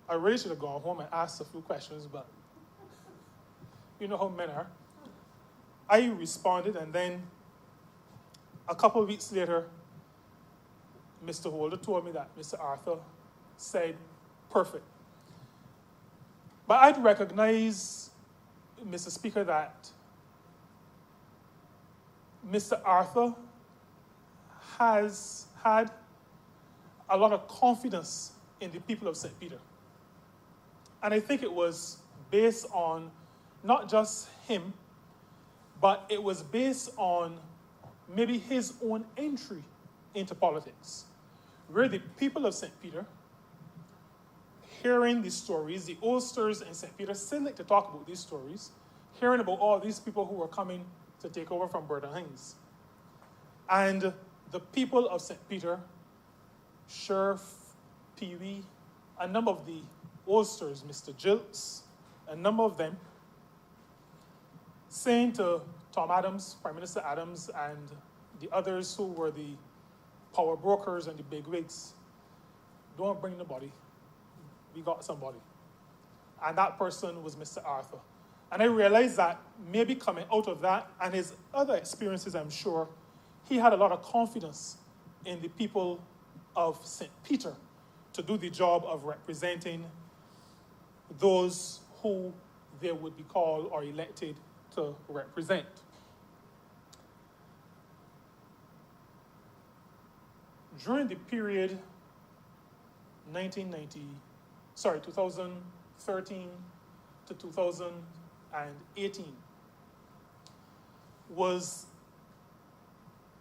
I really should have gone home and asked a few questions, but you know how men are. I responded, and then a couple of weeks later, Mr. Holder told me that Mr. Arthur said, perfect. But I'd recognize, Mr. Speaker, that Mr. Arthur has had a lot of confidence in the people of St. Peter. And I think it was based on not just him, but it was based on maybe his own entry into politics, where the people of St. Peter, hearing these stories, the oldsters in St. Peter still like to talk about these stories, hearing about all these people who were coming to take over from Bertha Hines. And the people of St. Peter, Sheriff, Pee Wee, a number of the oldsters, Mr. Jilts, a number of them, saying to Tom Adams, Prime Minister Adams, and the others who were the power brokers and the bigwigs, don't bring nobody. We got somebody. And that person was Mr. Arthur. And I realized that maybe coming out of that and his other experiences, I'm sure, he had a lot of confidence in the people of St. Peter to do the job of representing those who they would be called or elected to represent. During the period 2013 to 2018 was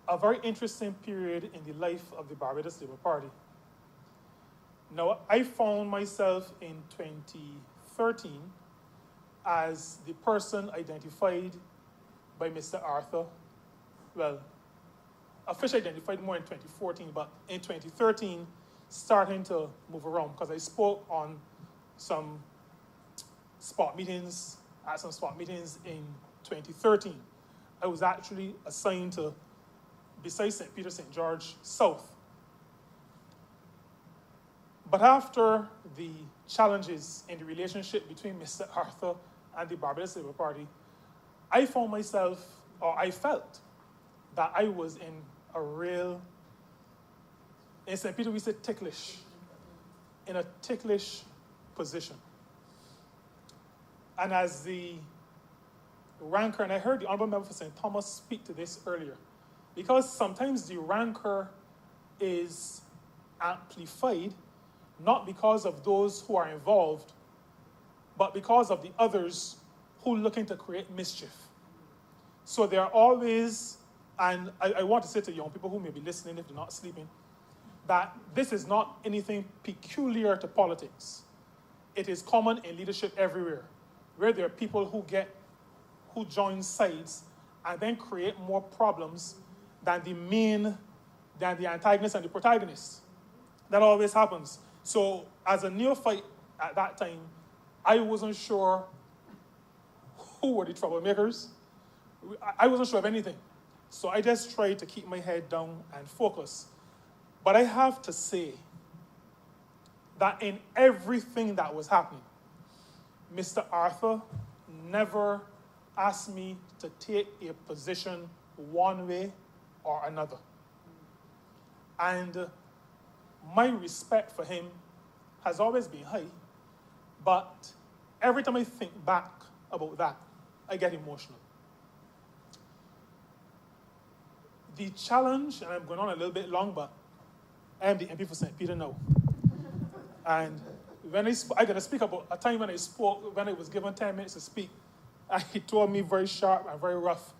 a very interesting period in the life of the Barbados Labour Party. Now, I found myself in 2013 as the person identified by Mr. Arthur, well, officially identified more in 2014, but in 2013, starting to move around, because I spoke on some spot meetings, at some spot meetings in 2013. I was actually assigned to, besides St. Peter, St. George South. But after the challenges in the relationship between Mr. Arthur and the Barbados Labour Party, I found myself, or I felt, that I was in St. Peter we say ticklish, in a ticklish position. And as the rancor, and I heard the Honourable Member for St. Thomas speak to this earlier, because sometimes the rancor is amplified, not because of those who are involved, but because of the others who are looking to create mischief. So there are always, and I want to say to young people who may be listening if they're not sleeping, that this is not anything peculiar to politics. It is common in leadership everywhere, where there are people who join sides and then create more problems than the antagonist and the protagonist. That always happens. So as a neophyte at that time, I wasn't sure who were the troublemakers. I wasn't sure of anything. So I just tried to keep my head down and focus. But I have to say that in everything that was happening, Mr. Arthur never asked me to take a position one way or another. And my respect for him has always been high, but every time I think back about that, I get emotional. The challenge, and I'm going on a little bit long, but I am the MP for St. Peter now. And when I got to speak about a time when I spoke, when I was given 10 minutes to speak, and he told me very sharp and very rough,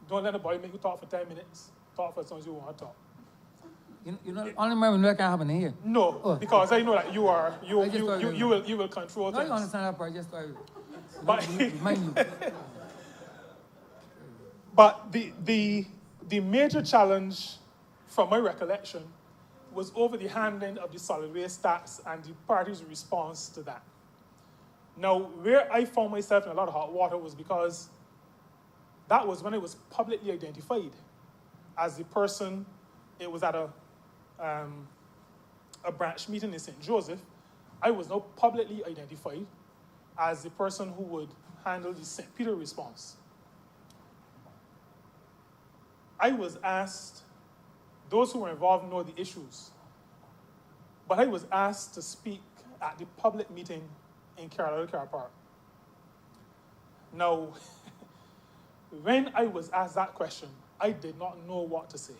don't let anybody make you talk for 10 minutes. Talk for as long as you want to talk. You know, only remember that can happen here. No, because I know that you will control No, things. you understand that part, just sorry. But Remind you. But the major challenge, from my recollection, was over the handling of the solid waste tax and the party's response to that. Now, where I found myself in a lot of hot water was because that was when I was publicly identified as the person. It was at a branch meeting in St. Joseph. I was now publicly identified as the person who would handle the St. Peter response. I was asked, those who were involved know the issues, but I was asked to speak at the public meeting in Carolina Car Park. Now, when I was asked that question, I did not know what to say,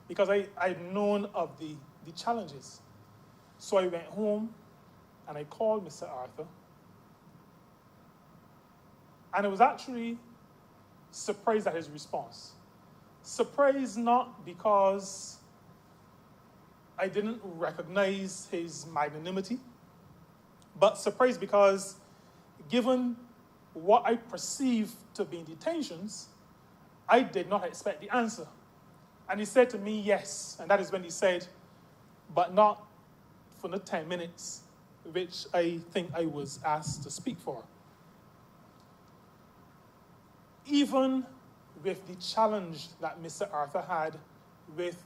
because I'd known of the challenges. So I went home and I called Mr. Arthur, and I was actually surprised at his response, Surprised not because I didn't recognize his magnanimity, but surprised because given what I perceived to be detentions, I did not expect the answer. And he said to me, yes. And that is when he said, but not for the 10 minutes, which I think I was asked to speak for. Even with the challenge that Mr. Arthur had with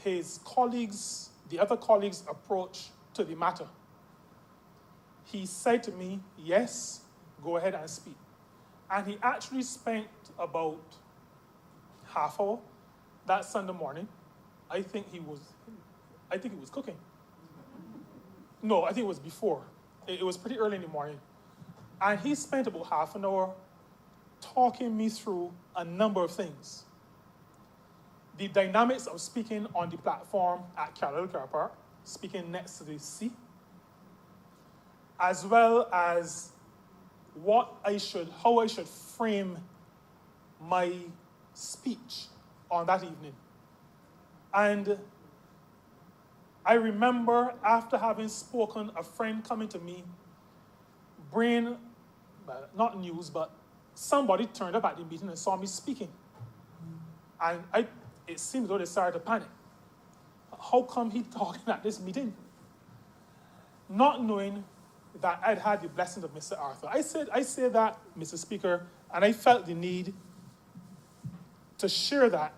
his colleagues, the other colleagues' approach to the matter, he said to me, yes, go ahead and speak. And he actually spent about half hour that Sunday morning. I think he was cooking. No, I think it was before. It was pretty early in the morning. And he spent about half an hour talking me through a number of things. The dynamics of speaking on the platform at Carroll Car Park, speaking next to the sea, as well as how I should frame my speech on that evening. And I remember after having spoken, a friend coming to me, bringing, not news, but somebody turned up at the meeting and saw me speaking. And it seemed as though they started to panic. How come he talking at this meeting? Not knowing that I'd had the blessing of Mr. Arthur. I said that, Mr. Speaker, and I felt the need to share that,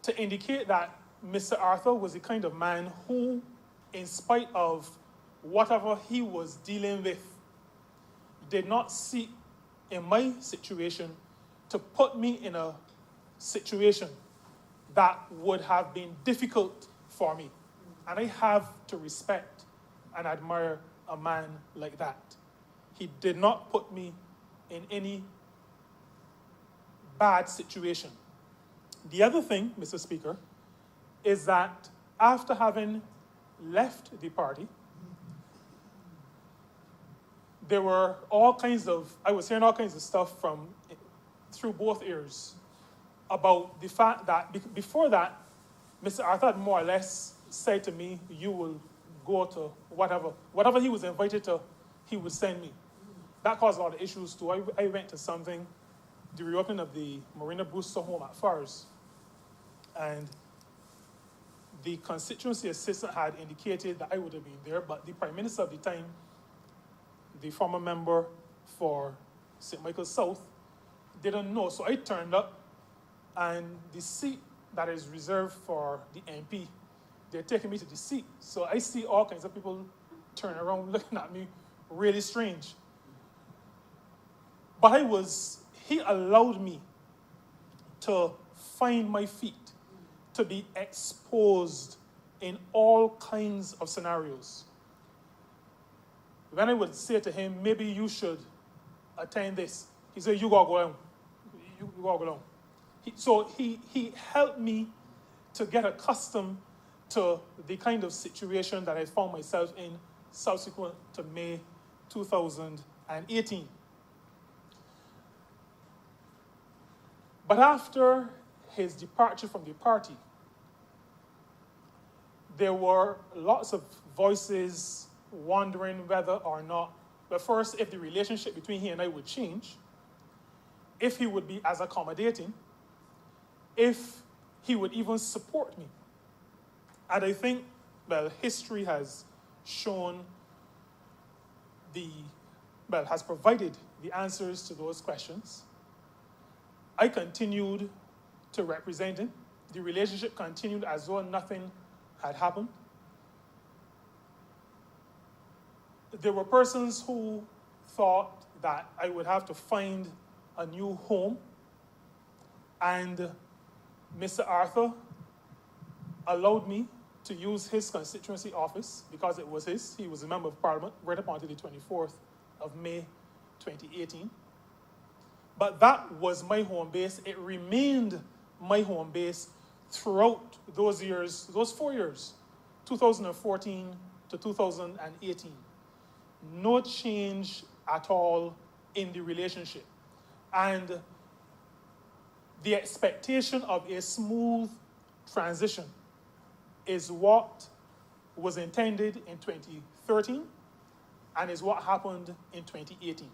to indicate that Mr. Arthur was the kind of man who, in spite of whatever he was dealing with, did not seek, in my situation, to put me in a situation that would have been difficult for me. And I have to respect and admire a man like that. He did not put me in any bad situation. The other thing, Mr. Speaker, is that after having left the party, there were I was hearing all kinds of stuff through both ears about the fact that before that, Mr. Arthur had more or less said to me, you will go to whatever he was invited to, he would send me. That caused a lot of issues too. I went to something, the reopening of the Marina Brewster home at Fars, and the constituency assistant had indicated that I would have been there, but the Prime Minister of the time, the former member for St. Michael's South, didn't know. So I turned up, and the seat that is reserved for the MP, they're taking me to the seat. So I see all kinds of people turn around looking at me really strange. But he allowed me to find my feet, to be exposed in all kinds of scenarios. When I would say to him, maybe you should attend this, he said, you gotta go down. You gotta go down. So he helped me to get accustomed to the kind of situation that I found myself in subsequent to May 2018. But after his departure from the party, there were lots of voices wondering whether or not, but first, if the relationship between he and I would change, if he would be as accommodating, if he would even support me. And I think, history has shown has provided the answers to those questions. I continued to represent him. The relationship continued as though nothing had happened. There were persons who thought that I would have to find a new home, and Mr. Arthur allowed me to use his constituency office because it was his. He was a member of Parliament right up until the 24th of May 2018. But that was my home base. It remained my home base throughout those years, those 4 years, 2014 to 2018. No change at all in the relationship. And the expectation of a smooth transition is what was intended in 2013 and is what happened in 2018.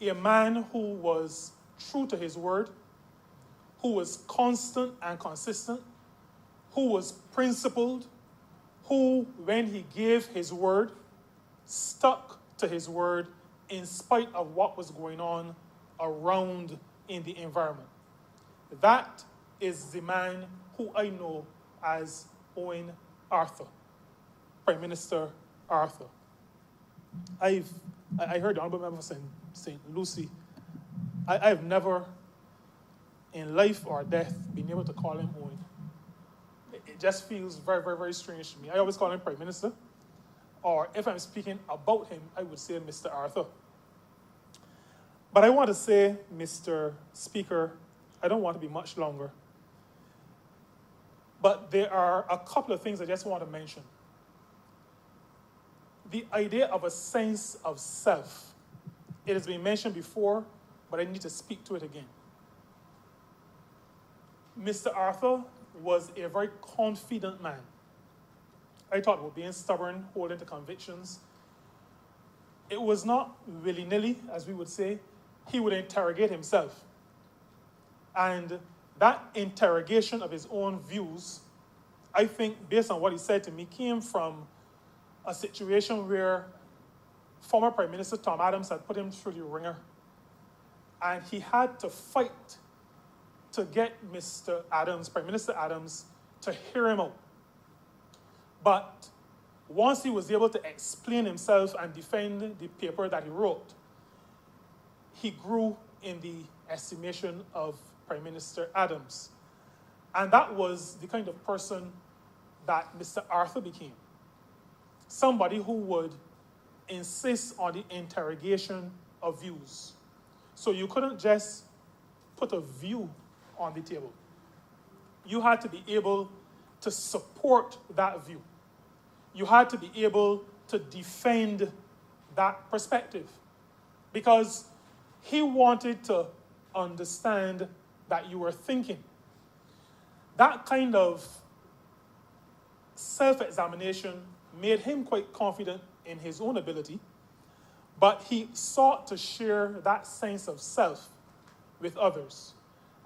A man who was true to his word, who was constant and consistent, who was principled, who, when he gave his word, stuck to his word in spite of what was going on around in the environment. That is the man who I know as Owen Arthur, Prime Minister Arthur. I heard the Honourable Member for St. Lucie. I've never, in life or death, been able to call him Owen. It just feels very, very, very strange to me. I always call him Prime Minister, or if I'm speaking about him, I would say Mr. Arthur. But I want to say, Mr. Speaker, I don't want to be much longer, but there are a couple of things I just want to mention. The idea of a sense of self, it has been mentioned before, but I need to speak to it again. Mr. Arthur was a very confident man. I thought about being stubborn, holding to convictions. It was not willy-nilly, as we would say. He would interrogate himself. And that interrogation of his own views, I think, based on what he said to me, came from a situation where former Prime Minister Tom Adams had put him through the ringer. And he had to fight to get Mr. Adams, Prime Minister Adams, to hear him out. But once he was able to explain himself and defend the paper that he wrote, he grew in the estimation of Prime Minister Adams. And that was the kind of person that Mr. Arthur became. Somebody who would insist on the interrogation of views. So you couldn't just put a view on the table. You had to be able to support that view. You had to be able to defend that perspective, because he wanted to understand that you were thinking. That kind of self-examination made him quite confident in his own ability, but he sought to share that sense of self with others.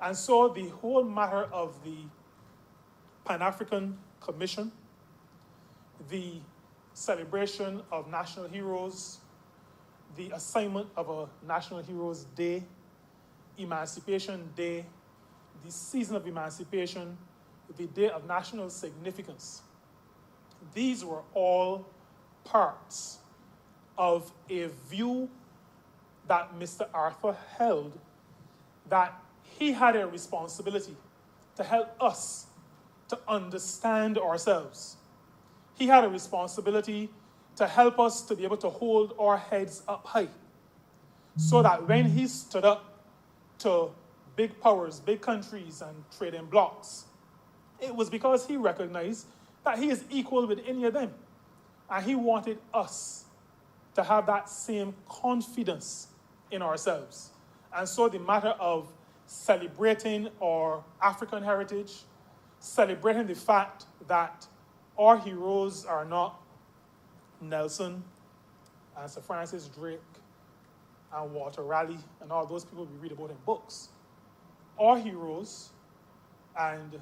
And so the whole matter of the Pan-African Commission, the celebration of national heroes, the assignment of a National Heroes Day, Emancipation Day, the season of emancipation, the day of national significance. These were all parts of a view that Mr. Arthur held, that he had a responsibility to help us to understand ourselves. He had a responsibility to help us to be able to hold our heads up high, so that when he stood up to big powers, big countries, and trading blocs, it was because he recognized that he is equal with any of them. And he wanted us to have that same confidence in ourselves. And so the matter of celebrating our African heritage, celebrating the fact that our heroes are not Nelson and Sir Francis Drake and Walter Raleigh and all those people we read about in books. Our heroes, and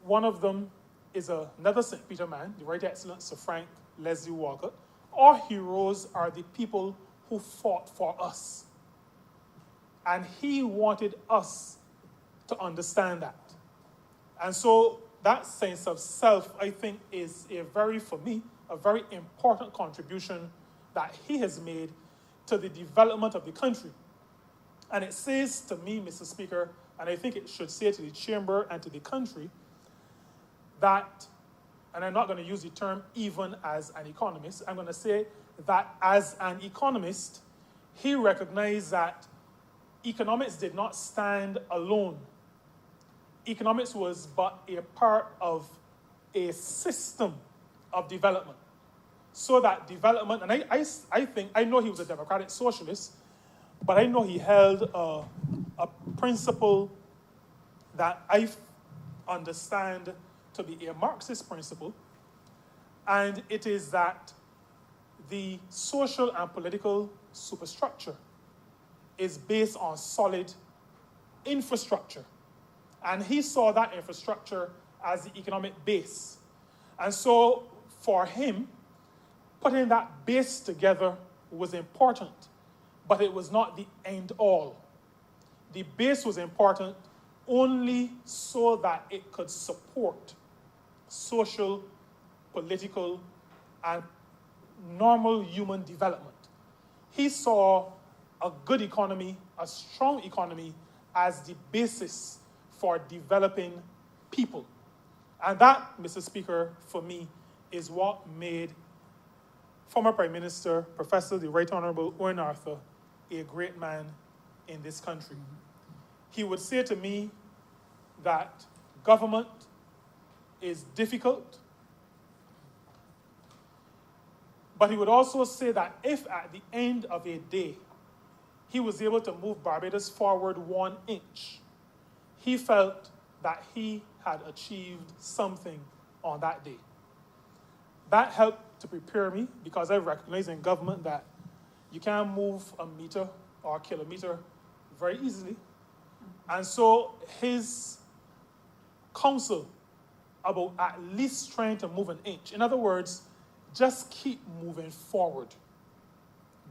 one of them is another St. Peter man, the Right Excellent Sir Frank Leslie Walcott. Our heroes are the people who fought for us. And he wanted us to understand that. And so that sense of self, I think, is for me, a very important contribution that he has made to the development of the country. And it says to me, Mr. Speaker, and I think it should say to the chamber and to the country, that, and I'm not going to use the term even as an economist, I'm going to say that as an economist, he recognized that economics did not stand alone. Economics was but a part of a system of development. So that development, and I think, I know he was a democratic socialist, but I know he held a principle that I understand to be a Marxist principle, and it is that the social and political superstructure is based on solid infrastructure. And he saw that infrastructure as the economic base. And so for him, putting that base together was important, but it was not the end all. The base was important only so that it could support social, political, and normal human development. He saw a good economy, a strong economy, as the basis for developing people. And that, Mr. Speaker, for me, is what made former Prime Minister, Professor the Right Honourable Owen Arthur, a great man in this country. He would say to me that government is difficult, but he would also say that if at the end of a day he was able to move Barbados forward 1 inch, he felt that he had achieved something on that day. That helped to prepare me, because I recognize in government that you can't move a meter or a kilometer very easily. And so his counsel about at least trying to move 1 inch, in other words, just keep moving forward.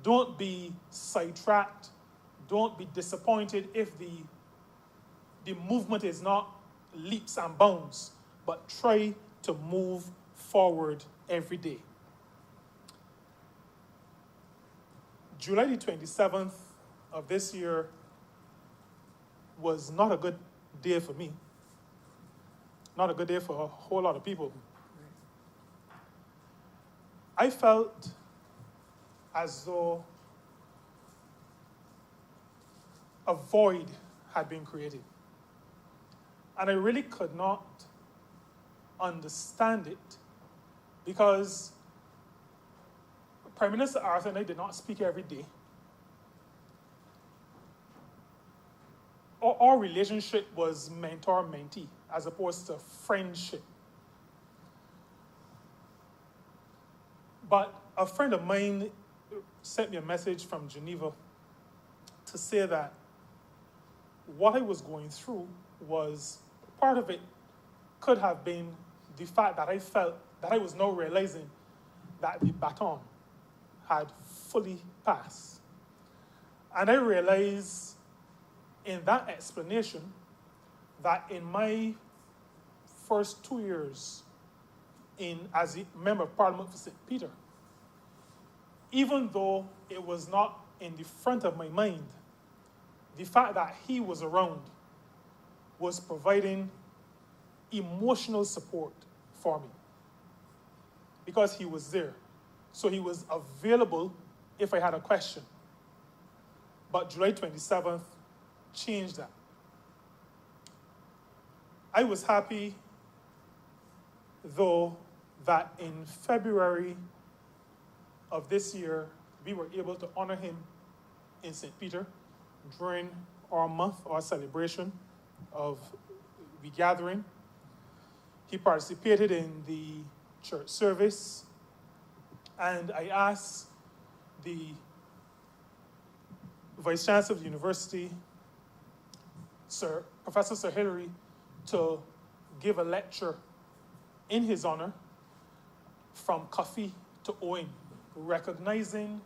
Don't be sidetracked. Don't be disappointed if the movement is not leaps and bounds, but try to move forward every day. July the 27th of this year was not a good day for me. Not a good day for a whole lot of people. I felt as though a void had been created. And I really could not understand it, because Prime Minister Arthur and I did not speak every day. Our relationship was mentor-mentee as opposed to friendship. But a friend of mine sent me a message from Geneva to say that what I was going through was, part of it could have been the fact that I felt that I was now realizing that the baton had fully passed. And I realized in that explanation that in my first 2 years as a member of Parliament for St. Peter, even though it was not in the front of my mind, the fact that he was around was providing emotional support for me, because he was there. So he was available if I had a question. But July 27th changed that. I was happy, though, that in February of this year, we were able to honor him in St. Peter during our month, our celebration of the gathering. He participated in the church service, and I asked the Vice Chancellor of the University, Professor Sir Hilary, to give a lecture in his honor from coffee to Owen, recognizing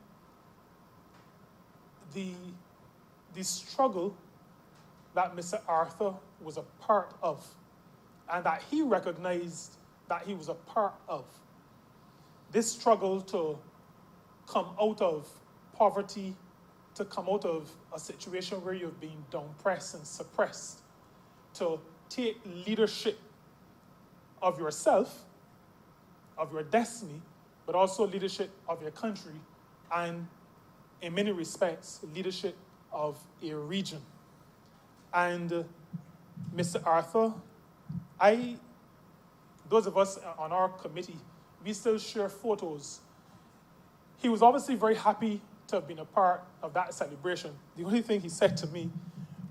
the struggle that Mr. Arthur was a part of, and that he recognized that he was a part of. This struggle to come out of poverty, to come out of a situation where you've been downpressed and suppressed, to take leadership of yourself, of your destiny, but also leadership of your country, and in many respects, leadership of a region. And Mr. Arthur, those of us on our committee, we still share photos. He was obviously very happy to have been a part of that celebration. The only thing he said to me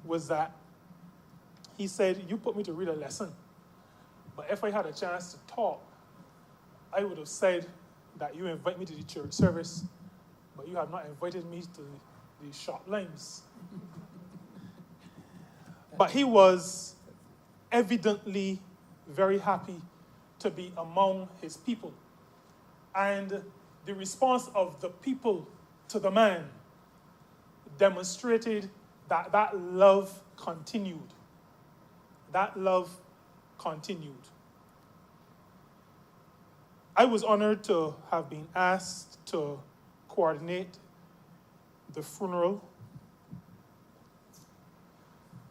was that he said, "You put me to read a lesson, but if I had a chance to talk, I would have said that you invite me to the church service, but you have not invited me to the shop lines." But he was evidently very happy to be among his people. And the response of the people to the man demonstrated that that love continued. That love continued. I was honored to have been asked to coordinate the funeral.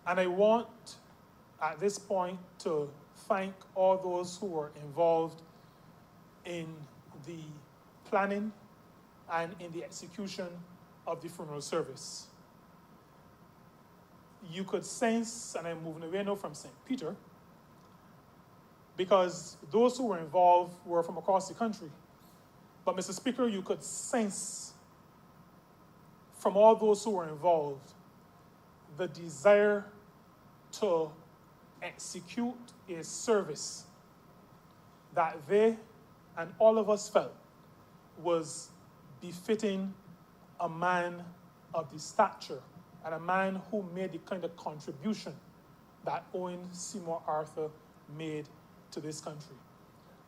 And I want, at this point, to thank all those who were involved in the planning and in the execution of the funeral service. You could sense, and I'm moving away now from St. Peter, because those who were involved were from across the country. But Mr. Speaker, you could sense from all those who were involved the desire to execute a service that they and all of us felt was befitting a man of the stature and a man who made the kind of contribution that Owen Seymour Arthur made to this country.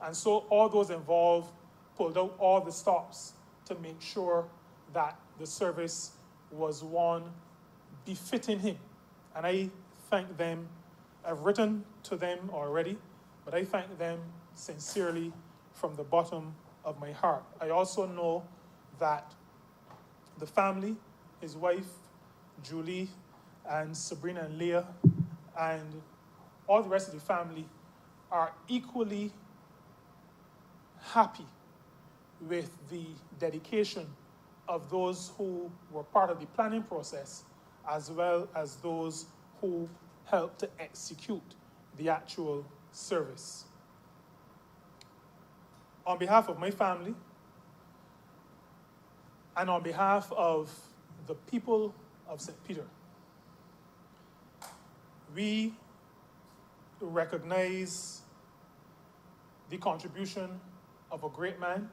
And so all those involved pulled out all the stops to make sure that the service was one befitting him. And I thank them. I've written to them already, but I thank them sincerely from the bottom of my heart. I also know that the family, his wife, Julie, and Sabrina and Leah, and all the rest of the family are equally happy with the dedication of those who were part of the planning process, as well as those who helped to execute the actual service. On behalf of my family, and on behalf of the people of St. Peter, we recognize the contribution of a great man.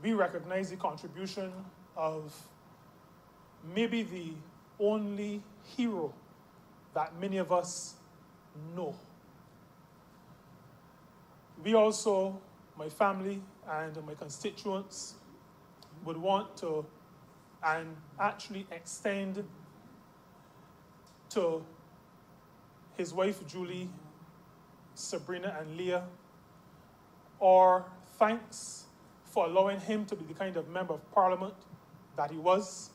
We recognize the contribution of maybe the only hero that many of us know. We also, my family and my constituents, would want to and actually extend to his wife Julie, Sabrina and Leah, our thanks for allowing him to be the kind of member of parliament that he was,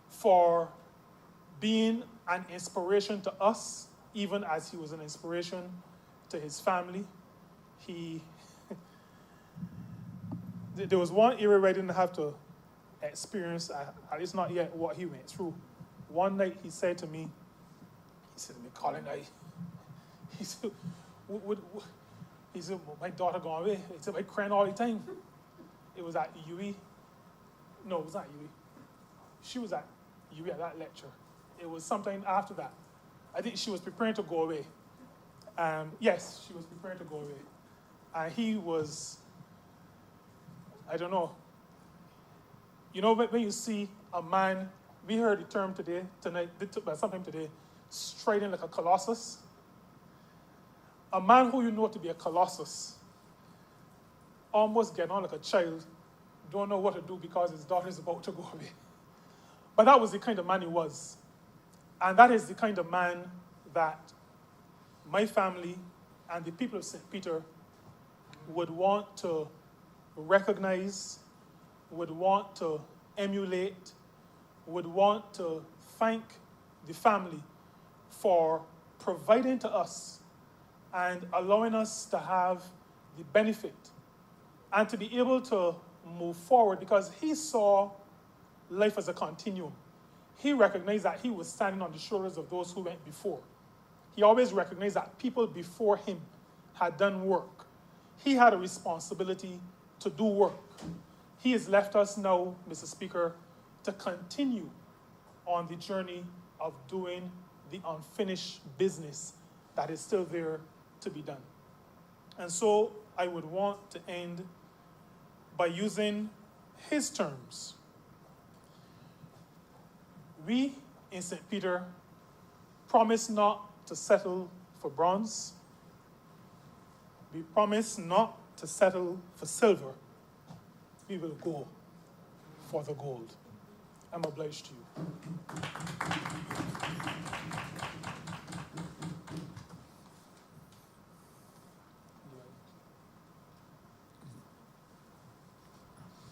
for being an inspiration to us, even as he was an inspiration to his family. There was one era where I didn't have to experience, at least not yet, what he went through. One night he said to me, Colin, he said, my daughter gone away. He said, I crying all the time. It was at UE. No, it was not UE. She was at UE at that lecture. It was sometime after that. I think she was preparing to go away. Yes, she was preparing to go away. And he was, I don't know. You know, when you see a man, we heard the term sometime today, striding like a colossus. A man who you know to be a colossus, almost getting on like a child, don't know what to do because his daughter is about to go away. But that was the kind of man he was. And that is the kind of man that my family and the people of St. Peter would want to recognize, would want to emulate, would want to thank the family for providing to us and allowing us to have the benefit and to be able to move forward, because he saw life as a continuum. He recognized that he was standing on the shoulders of those who went before. He always recognized that people before him had done work. He had a responsibility to do work. He has left us now, Mr. Speaker, to continue on the journey of doing the unfinished business that is still there to be done. And so I would want to end by using his terms. We in St. Peter promise not to settle for bronze. We promise not to settle for silver. We will go for the gold. I'm obliged to you.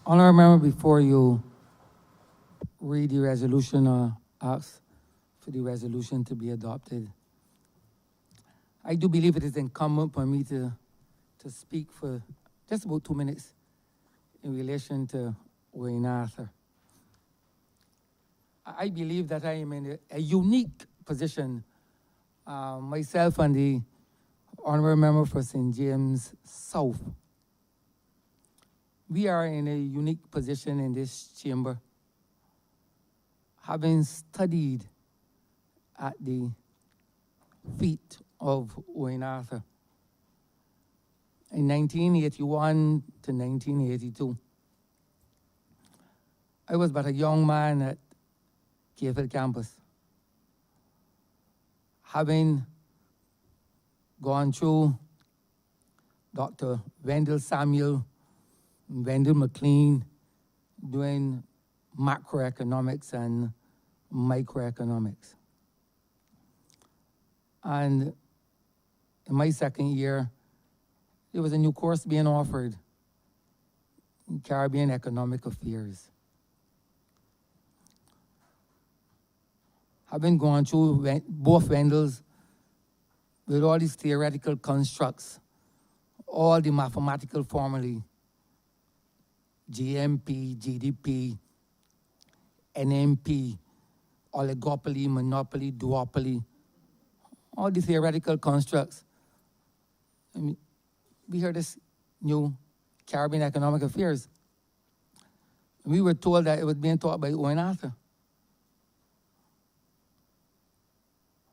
Honourable Member, before you read the resolution or ask for the resolution to be adopted, I do believe it is incumbent for me to speak for just about 2 minutes in relation to Wayne Arthur. I believe that I am in a unique position, myself and the Honourable Member for St. James South. We are in a unique position in this chamber, having studied at the feet of Wayne Arthur in 1981 to 1982. I was but a young man at KFL campus, having gone through Dr. Wendell Samuel, Wendell McLean, doing macroeconomics and microeconomics. And in my second year, there was a new course being offered in Caribbean Economic Affairs. Having gone through both Wendells with all these theoretical constructs, all the mathematical formulae, GMP, GDP, NMP, oligopoly, monopoly, duopoly, all the theoretical constructs. I mean, we heard this new Caribbean Economic Affairs. We were told that it was being taught by Wayne Arthur.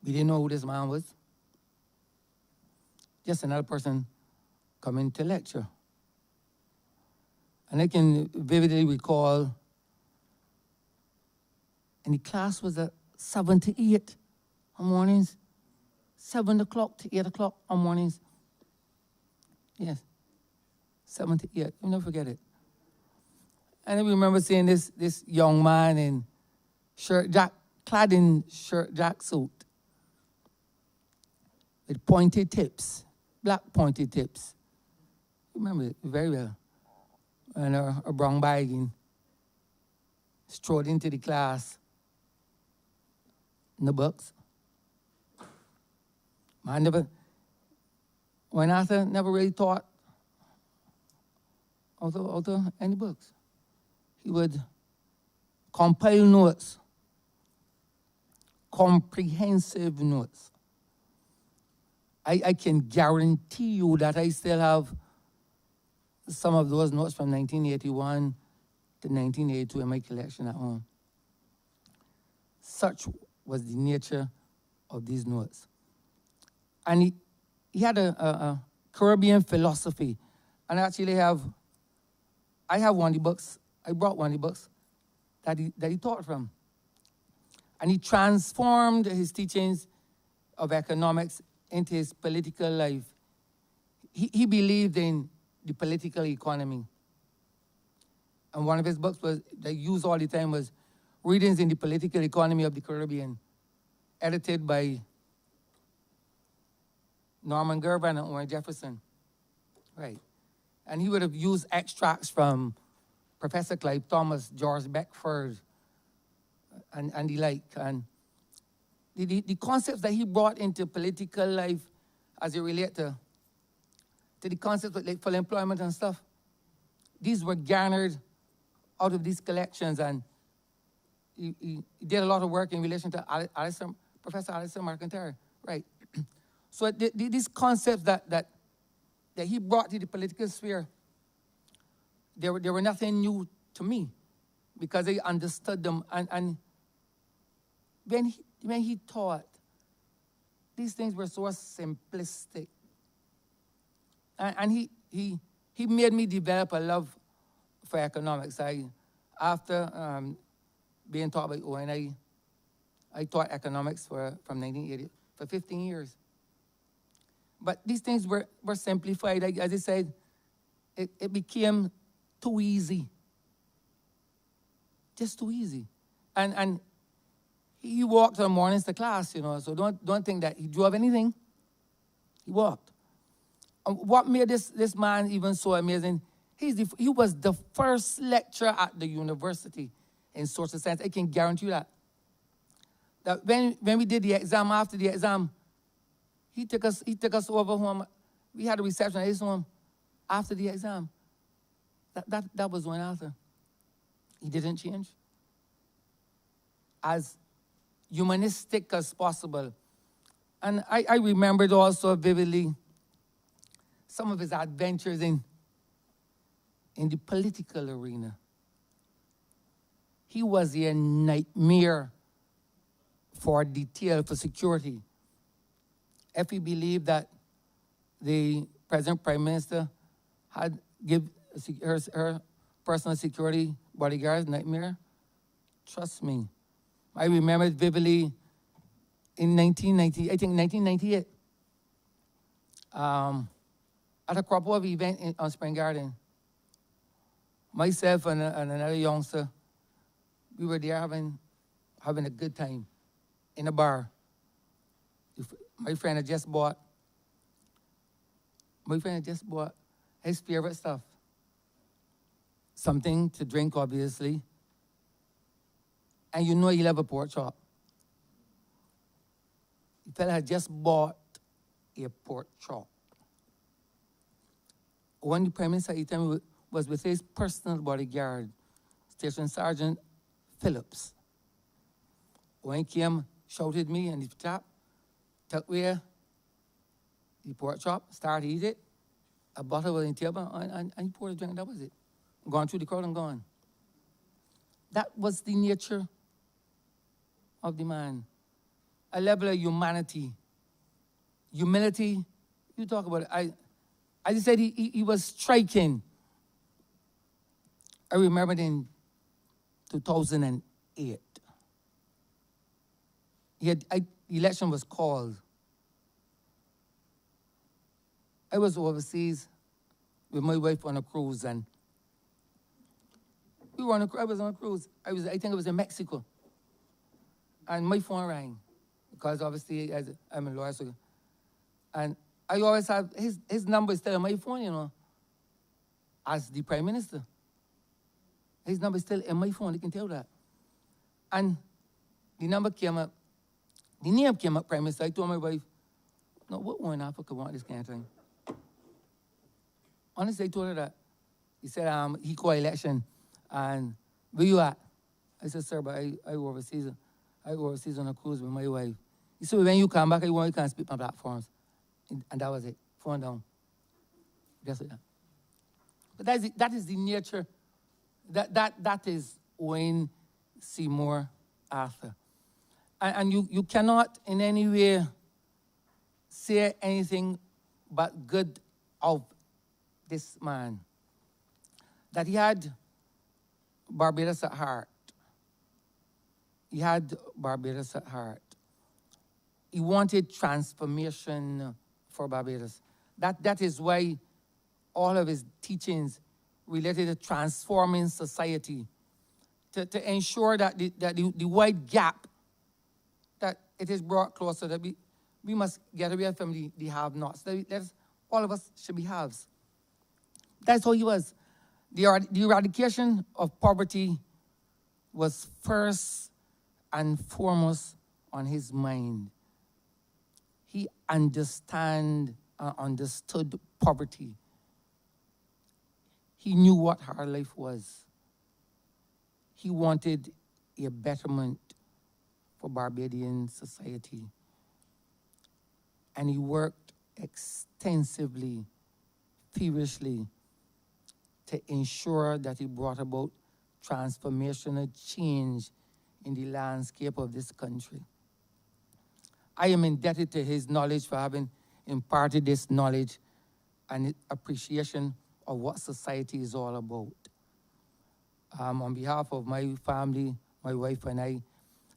We didn't know who this man was. Just another person coming to lecture. And I can vividly recall, and the class was at 7 to 8 on mornings, 7 o'clock to 8 o'clock on mornings. Yes, 7 to 8, you'll never forget it. And I remember seeing this young man in clad in shirt jack suit with pointed tips, black pointed tips. Remember it very well. And a brown bag and strode into the class. No books. Wayne Arthur never really taught out of any books. He would compile notes, comprehensive notes. I can guarantee you that I still have some of those notes from 1981 to 1982 in my collection at home. Such was the nature of these notes. And he had a Caribbean philosophy. And actually I have one of the books, I brought one of the books that he taught from. And he transformed his teachings of economics into his political life. He believed in the political economy. And one of his books that I used all the time was Readings in the Political Economy of the Caribbean, edited by Norman Gervin and Owen Jefferson. Right. And he would have used extracts from Professor Clive Thomas, George Beckford, and the like. And the concepts that he brought into political life as it relates to the concepts of like full employment and stuff, these were garnered out of these collections. And he did a lot of work in relation to Professor Alison McIntyre. Right. So these concepts that he brought to the political sphere, they were nothing new to me because I understood them. And when he taught, these things were so simplistic. And he made me develop a love for economics. After being taught by Owen, I taught economics from 1980 for 15 years. But these things were simplified. As I said, it became too easy. Just too easy. And he walked on mornings to class, so don't think that he drove anything. He walked. And what made this man even so amazing, he was the first lecturer at the university in social science. I can guarantee you that. That when we did the exam, after the exam, he took us over home. We had a reception at his home after the exam. That was when Arthur. He didn't change. As humanistic as possible. And I remembered also vividly some of his adventures in the political arena. He was a nightmare for detail, for security. If we believe that the present Prime Minister had given her personal security bodyguards nightmare, trust me. I remember vividly in 1998, at a crop over event on Spring Garden. Myself and another youngster, we were there having a good time in a bar. My friend had just bought his favorite stuff. Something to drink, obviously. And he loved a pork chop. The fella had just bought a pork chop. When the Prime Minister at the time was with his personal bodyguard, Station Sergeant Phillips. When he came, shouted me and the top, took away the pork chop, started to eat it. A bottle was in the table, and he poured a drink, and that was it. Gone through the crowd and gone. That was the nature of the man. A level of humanity. Humility, you talk about it. As I said, he was striking. I remember in 2008. The election was called. I was overseas with my wife on a cruise, and I was on a cruise. I think it was in Mexico. And my phone rang, because obviously as I'm a lawyer, so, and I always have his number is still on my phone, as the Prime Minister. His number is still in my phone, you can tell that. And the number came up, the name came up, Prime Minister. I told my wife, no, what one in Africa want this kind of thing? Honestly, I told her that. He said, he called election, and where you at? I said, sir, but I overseas on a cruise with my wife. He said, when you come back, you can't speak on platforms. And that was it. Phone down. Just like that. But that is the nature. That is Wayne Seymour Arthur. And you cannot in any way say anything but good of this man. That he had Barbados at heart. He had Barbados at heart. He wanted transformation for Barbados. That is why all of his teachings related to transforming society, to ensure that the wide gap, that it is brought closer, that we must get away from the have-nots. All of us should be haves. That's how he was. The eradication of poverty was first and foremost on his mind. He understood poverty. He knew what hard life was. He wanted a betterment for Barbadian society. And he worked extensively, feverishly, to ensure that he brought about transformational change in the landscape of this country. I am indebted to his knowledge for having imparted this knowledge and appreciation of what society is all about. On behalf of my family, my wife and I,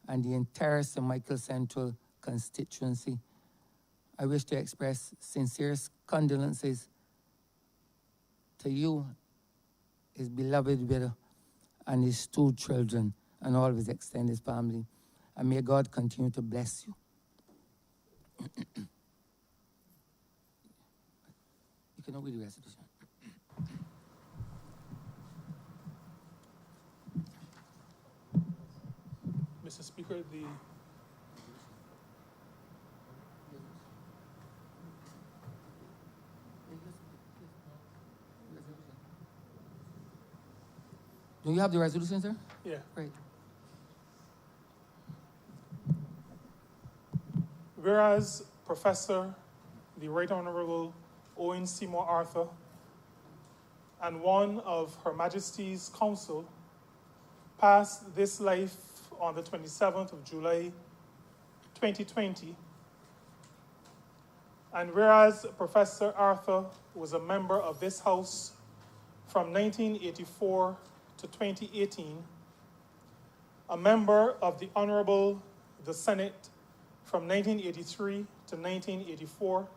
and the entire St. Michael Central constituency, I wish to express sincere condolences to you, his beloved widow, and his 2 children, and all of his extended family. And may God continue to bless you. You can read the resolution. Mr. Speaker, Do you have the resolution, sir? yeah. Right. Whereas Professor, the Right Honourable Owen Seymour Arthur, and one of Her Majesty's Council passed this life on the 27th of July, 2020, and whereas Professor Arthur was a member of this House from 1984 to 2018, a member of the Honourable the Senate from 1983 to 1984,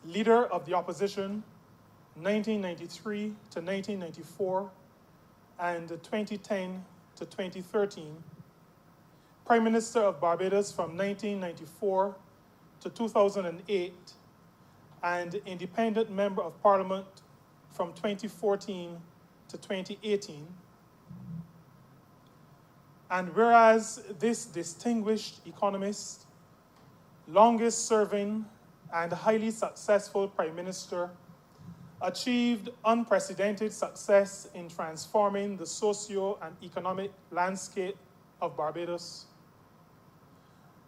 leader of the opposition 1993 to 1994, and 2010 to 2013, Prime Minister of Barbados from 1994 to 2008, and independent member of Parliament from 2014 to 2018. And whereas this distinguished economist, longest serving and highly successful Prime Minister, achieved unprecedented success in transforming the socio and economic landscape of Barbados.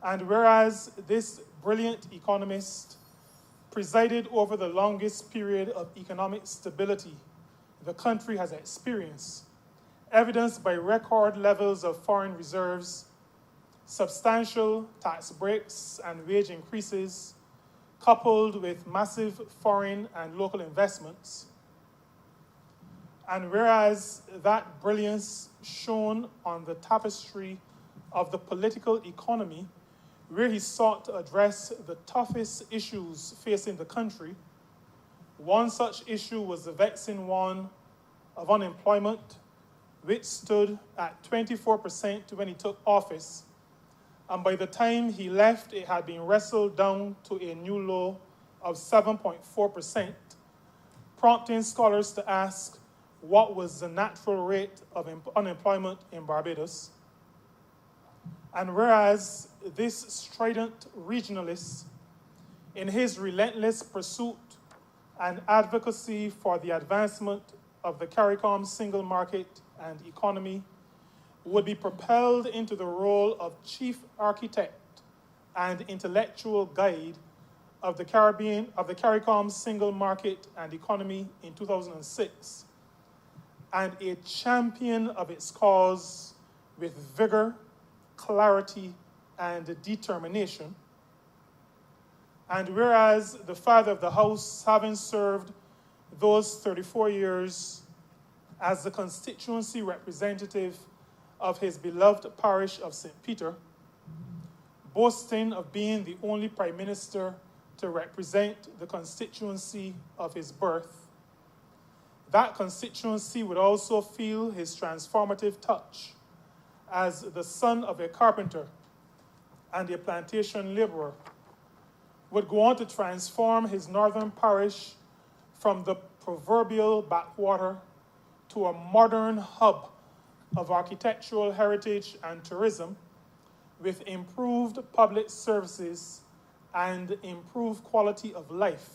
And whereas this brilliant economist presided over the longest period of economic stability the country has experienced, evidenced by record levels of foreign reserves, substantial tax breaks and wage increases, coupled with massive foreign and local investments. And whereas that brilliance shone on the tapestry of the political economy, where he sought to address the toughest issues facing the country, one such issue was the vexing one of unemployment, which stood at 24% when he took office, and by the time he left, it had been wrestled down to a new low of 7.4%, prompting scholars to ask what was the natural rate of unemployment in Barbados. And whereas this strident regionalist, in his relentless pursuit and advocacy for the advancement of the CARICOM single market and economy, would be propelled into the role of chief architect and intellectual guide of the CARICOM single market and economy in 2006, and a champion of its cause with vigor, clarity, and determination. And whereas the father of the house, having served those 34 years as the constituency representative of his beloved parish of St. Peter, boasting of being the only prime minister to represent the constituency of his birth, that constituency would also feel his transformative touch as the son of a carpenter and a plantation laborer, would go on to transform his northern parish from the proverbial backwater to a modern hub of architectural heritage and tourism, with improved public services and improved quality of life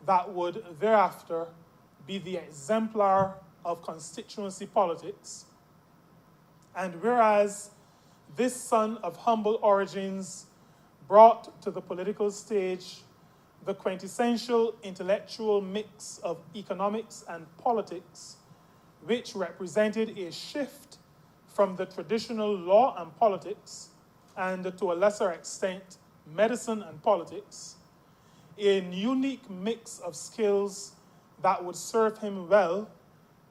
that would thereafter be the exemplar of constituency politics. And whereas this son of humble origins brought to the political stage the quintessential intellectual mix of economics and politics, which represented a shift from the traditional law and politics, and to a lesser extent, medicine and politics, a unique mix of skills that would serve him well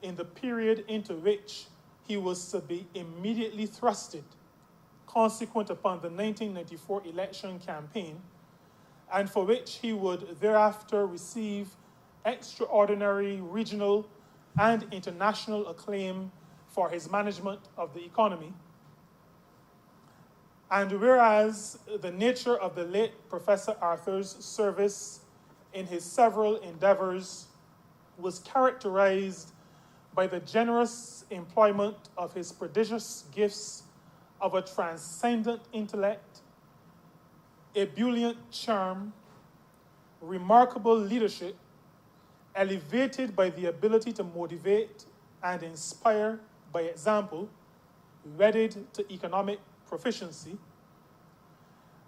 in the period into which he was to be immediately thrusted, consequent upon the 1994 election campaign, and for which he would thereafter receive extraordinary regional and international acclaim for his management of the economy. And whereas the nature of the late Professor Arthur's service in his several endeavors was characterized by the generous employment of his prodigious gifts of a transcendent intellect, ebullient charm, remarkable leadership, elevated by the ability to motivate and inspire by example, wedded to economic proficiency,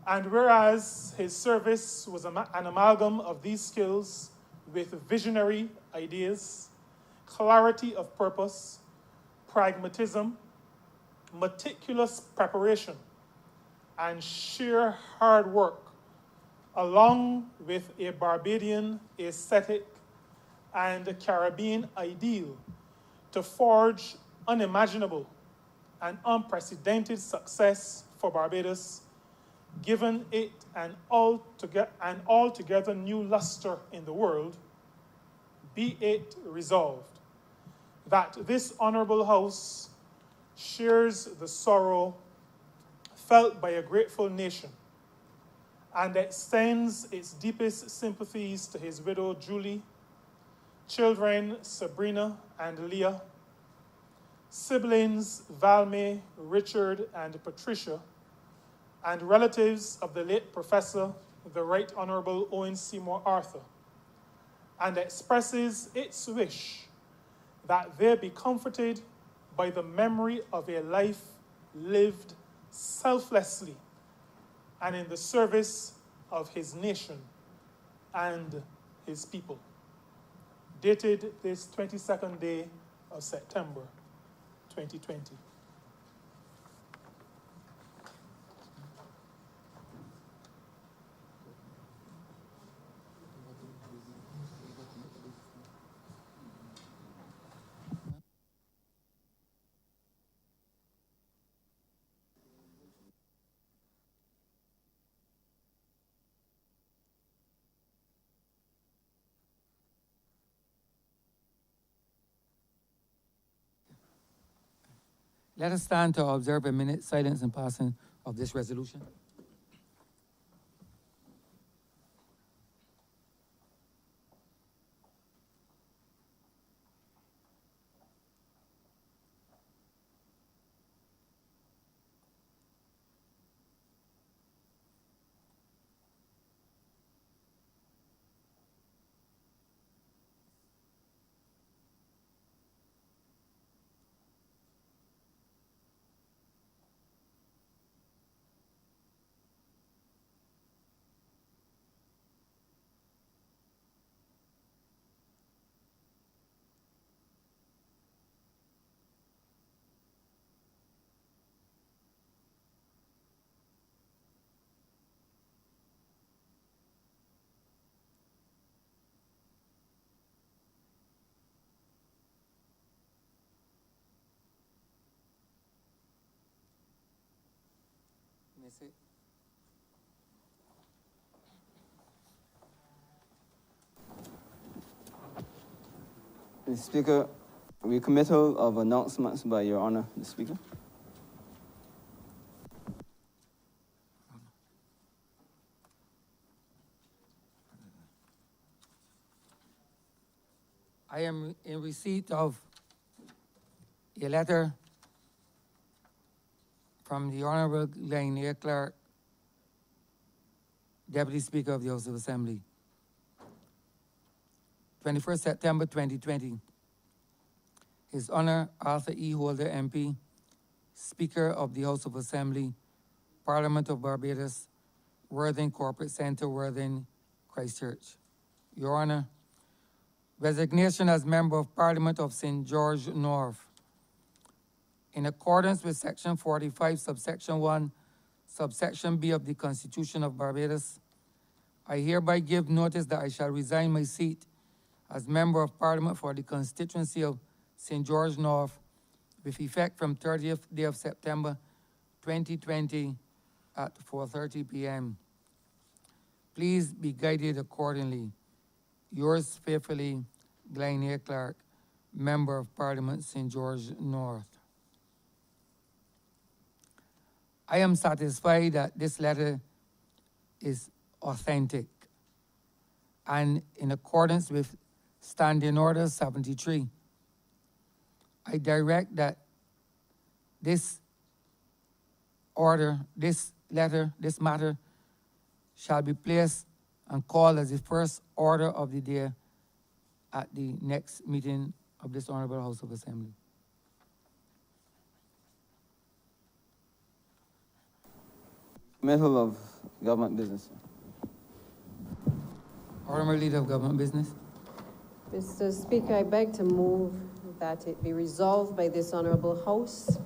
and whereas his service was an amalgam of these skills with visionary ideas, clarity of purpose, pragmatism, meticulous preparation, and sheer hard work, along with a Barbadian aesthetic and a Caribbean ideal to forge unimaginable and unprecedented success for Barbados, given it an altogether new luster in the world, be it resolved that this honorable house shares the sorrow felt by a grateful nation and extends its deepest sympathies to his widow Julie, children Sabrina and Leah, siblings Valme, Richard, and Patricia, and relatives of the late Professor, the Right Honourable Owen Seymour Arthur, and expresses its wish that they be comforted by the memory of a life lived selflessly and in the service of his nation and his people. Dated this 22nd day of September, 2020. Let us stand to observe a minute silence in passing of this resolution. Mr. Speaker, recommittal of announcements by Your Honor, the Speaker. I am in receipt of a letter from the Honourable Lanier Clerk, Deputy Speaker of the House of Assembly. 21st September 2020. His Honour Arthur E. Holder, MP, Speaker of the House of Assembly, Parliament of Barbados, Worthing Corporate Centre, Worthing, Christchurch. Your Honor, resignation as Member of Parliament of St. George North. In accordance with Section 45, subsection 1, subsection B of the Constitution of Barbados, I hereby give notice that I shall resign my seat as Member of Parliament for the constituency of St. George North with effect from 30th day of September 2020 at 4:30 p.m. Please be guided accordingly. Yours faithfully, Glenn Clark, Member of Parliament, St. George North. I am satisfied that this letter is authentic and in accordance with Standing Order 73. I direct that this order, this letter, this matter shall be placed and called as the first order of the day at the next meeting of this Honourable House of Assembly. Committal of Government Business. Honourable Leader of Government Business. Mr. Speaker, I beg to move that it be resolved by this Honourable House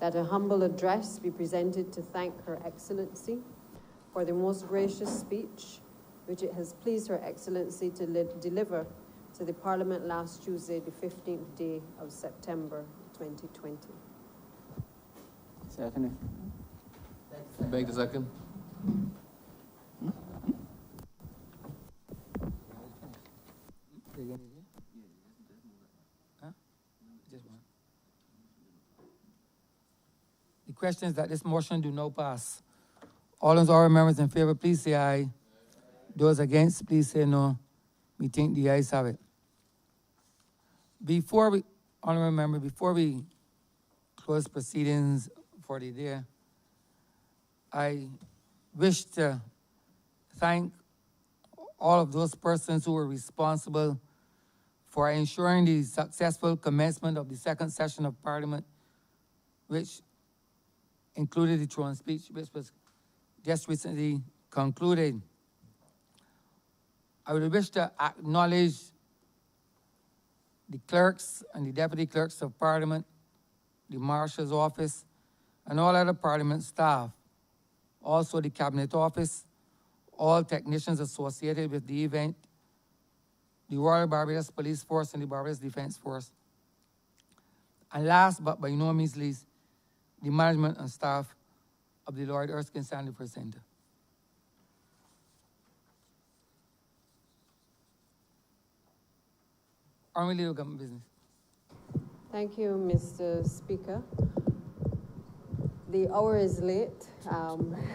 that a humble address be presented to thank Her Excellency for the most gracious speech which it has pleased Her Excellency to deliver to the Parliament last Tuesday, the 15th day of September 2020. Second. I beg the second. The question is that this motion do not pass. All those honourable members in favor, please say aye. Those against, please say no. We think the ayes have it. Before we close proceedings for the day, I wish to thank all of those persons who were responsible for ensuring the successful commencement of the second session of Parliament, which included the throne speech, which was just recently concluded. I would wish to acknowledge the clerks and the deputy clerks of Parliament, the Marshal's office, and all other Parliament staff, also the Cabinet Office, all technicians associated with the event, the Royal Barbados Police Force and the Barbados Defence Force, and last but by no means least, the management and staff of the Lord Erskine Sandifer Center. Honourable Leader of Government Business. Thank you, Mr. Speaker. The hour is late.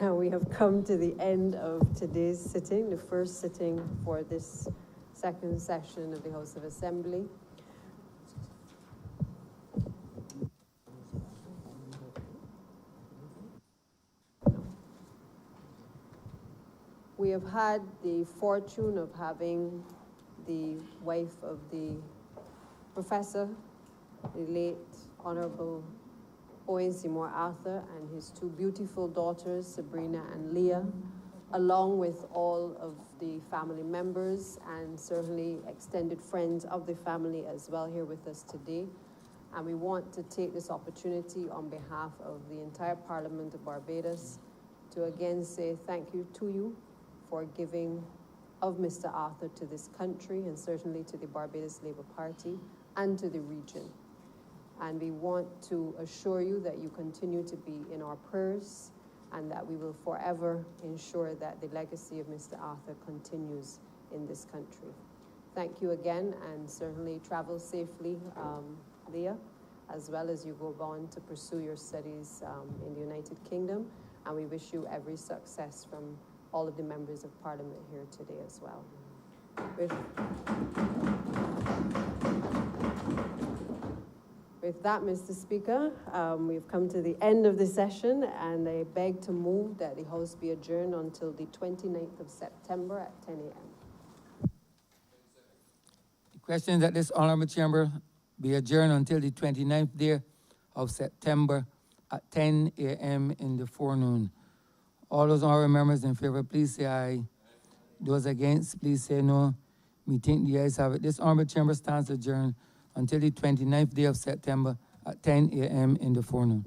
We have come to the end of today's sitting, the first sitting for this second session of the House of Assembly. We have had the fortune of having the wife of the professor, the late Honourable Owen Seymour Arthur, and his two beautiful daughters, Sabrina and Leah, along with all of the family members and certainly extended friends of the family as well here with us today. And we want to take this opportunity on behalf of the entire Parliament of Barbados to again say thank you to you for giving of Mr. Arthur to this country and certainly to the Barbados Labour Party and to the region. And we want to assure you that you continue to be in our prayers and that we will forever ensure that the legacy of Mr. Arthur continues in this country. Thank you again, and certainly travel safely, Leah, as well as you go on to pursue your studies in the United Kingdom. And we wish you every success from all of the members of Parliament here today as well. With that, Mr. Speaker, we've come to the end of the session, and I beg to move that the House be adjourned until the 29th of September at 10 a.m. The question is that this Honourable Chamber be adjourned until the 29th day of September at 10 a.m. in the forenoon. All those honourable members in favour, please say aye. Those against, please say no. Me think the ayes have it. This honorable chamber stands adjourned until the 29th day of September at 10 a.m. in the forenoon.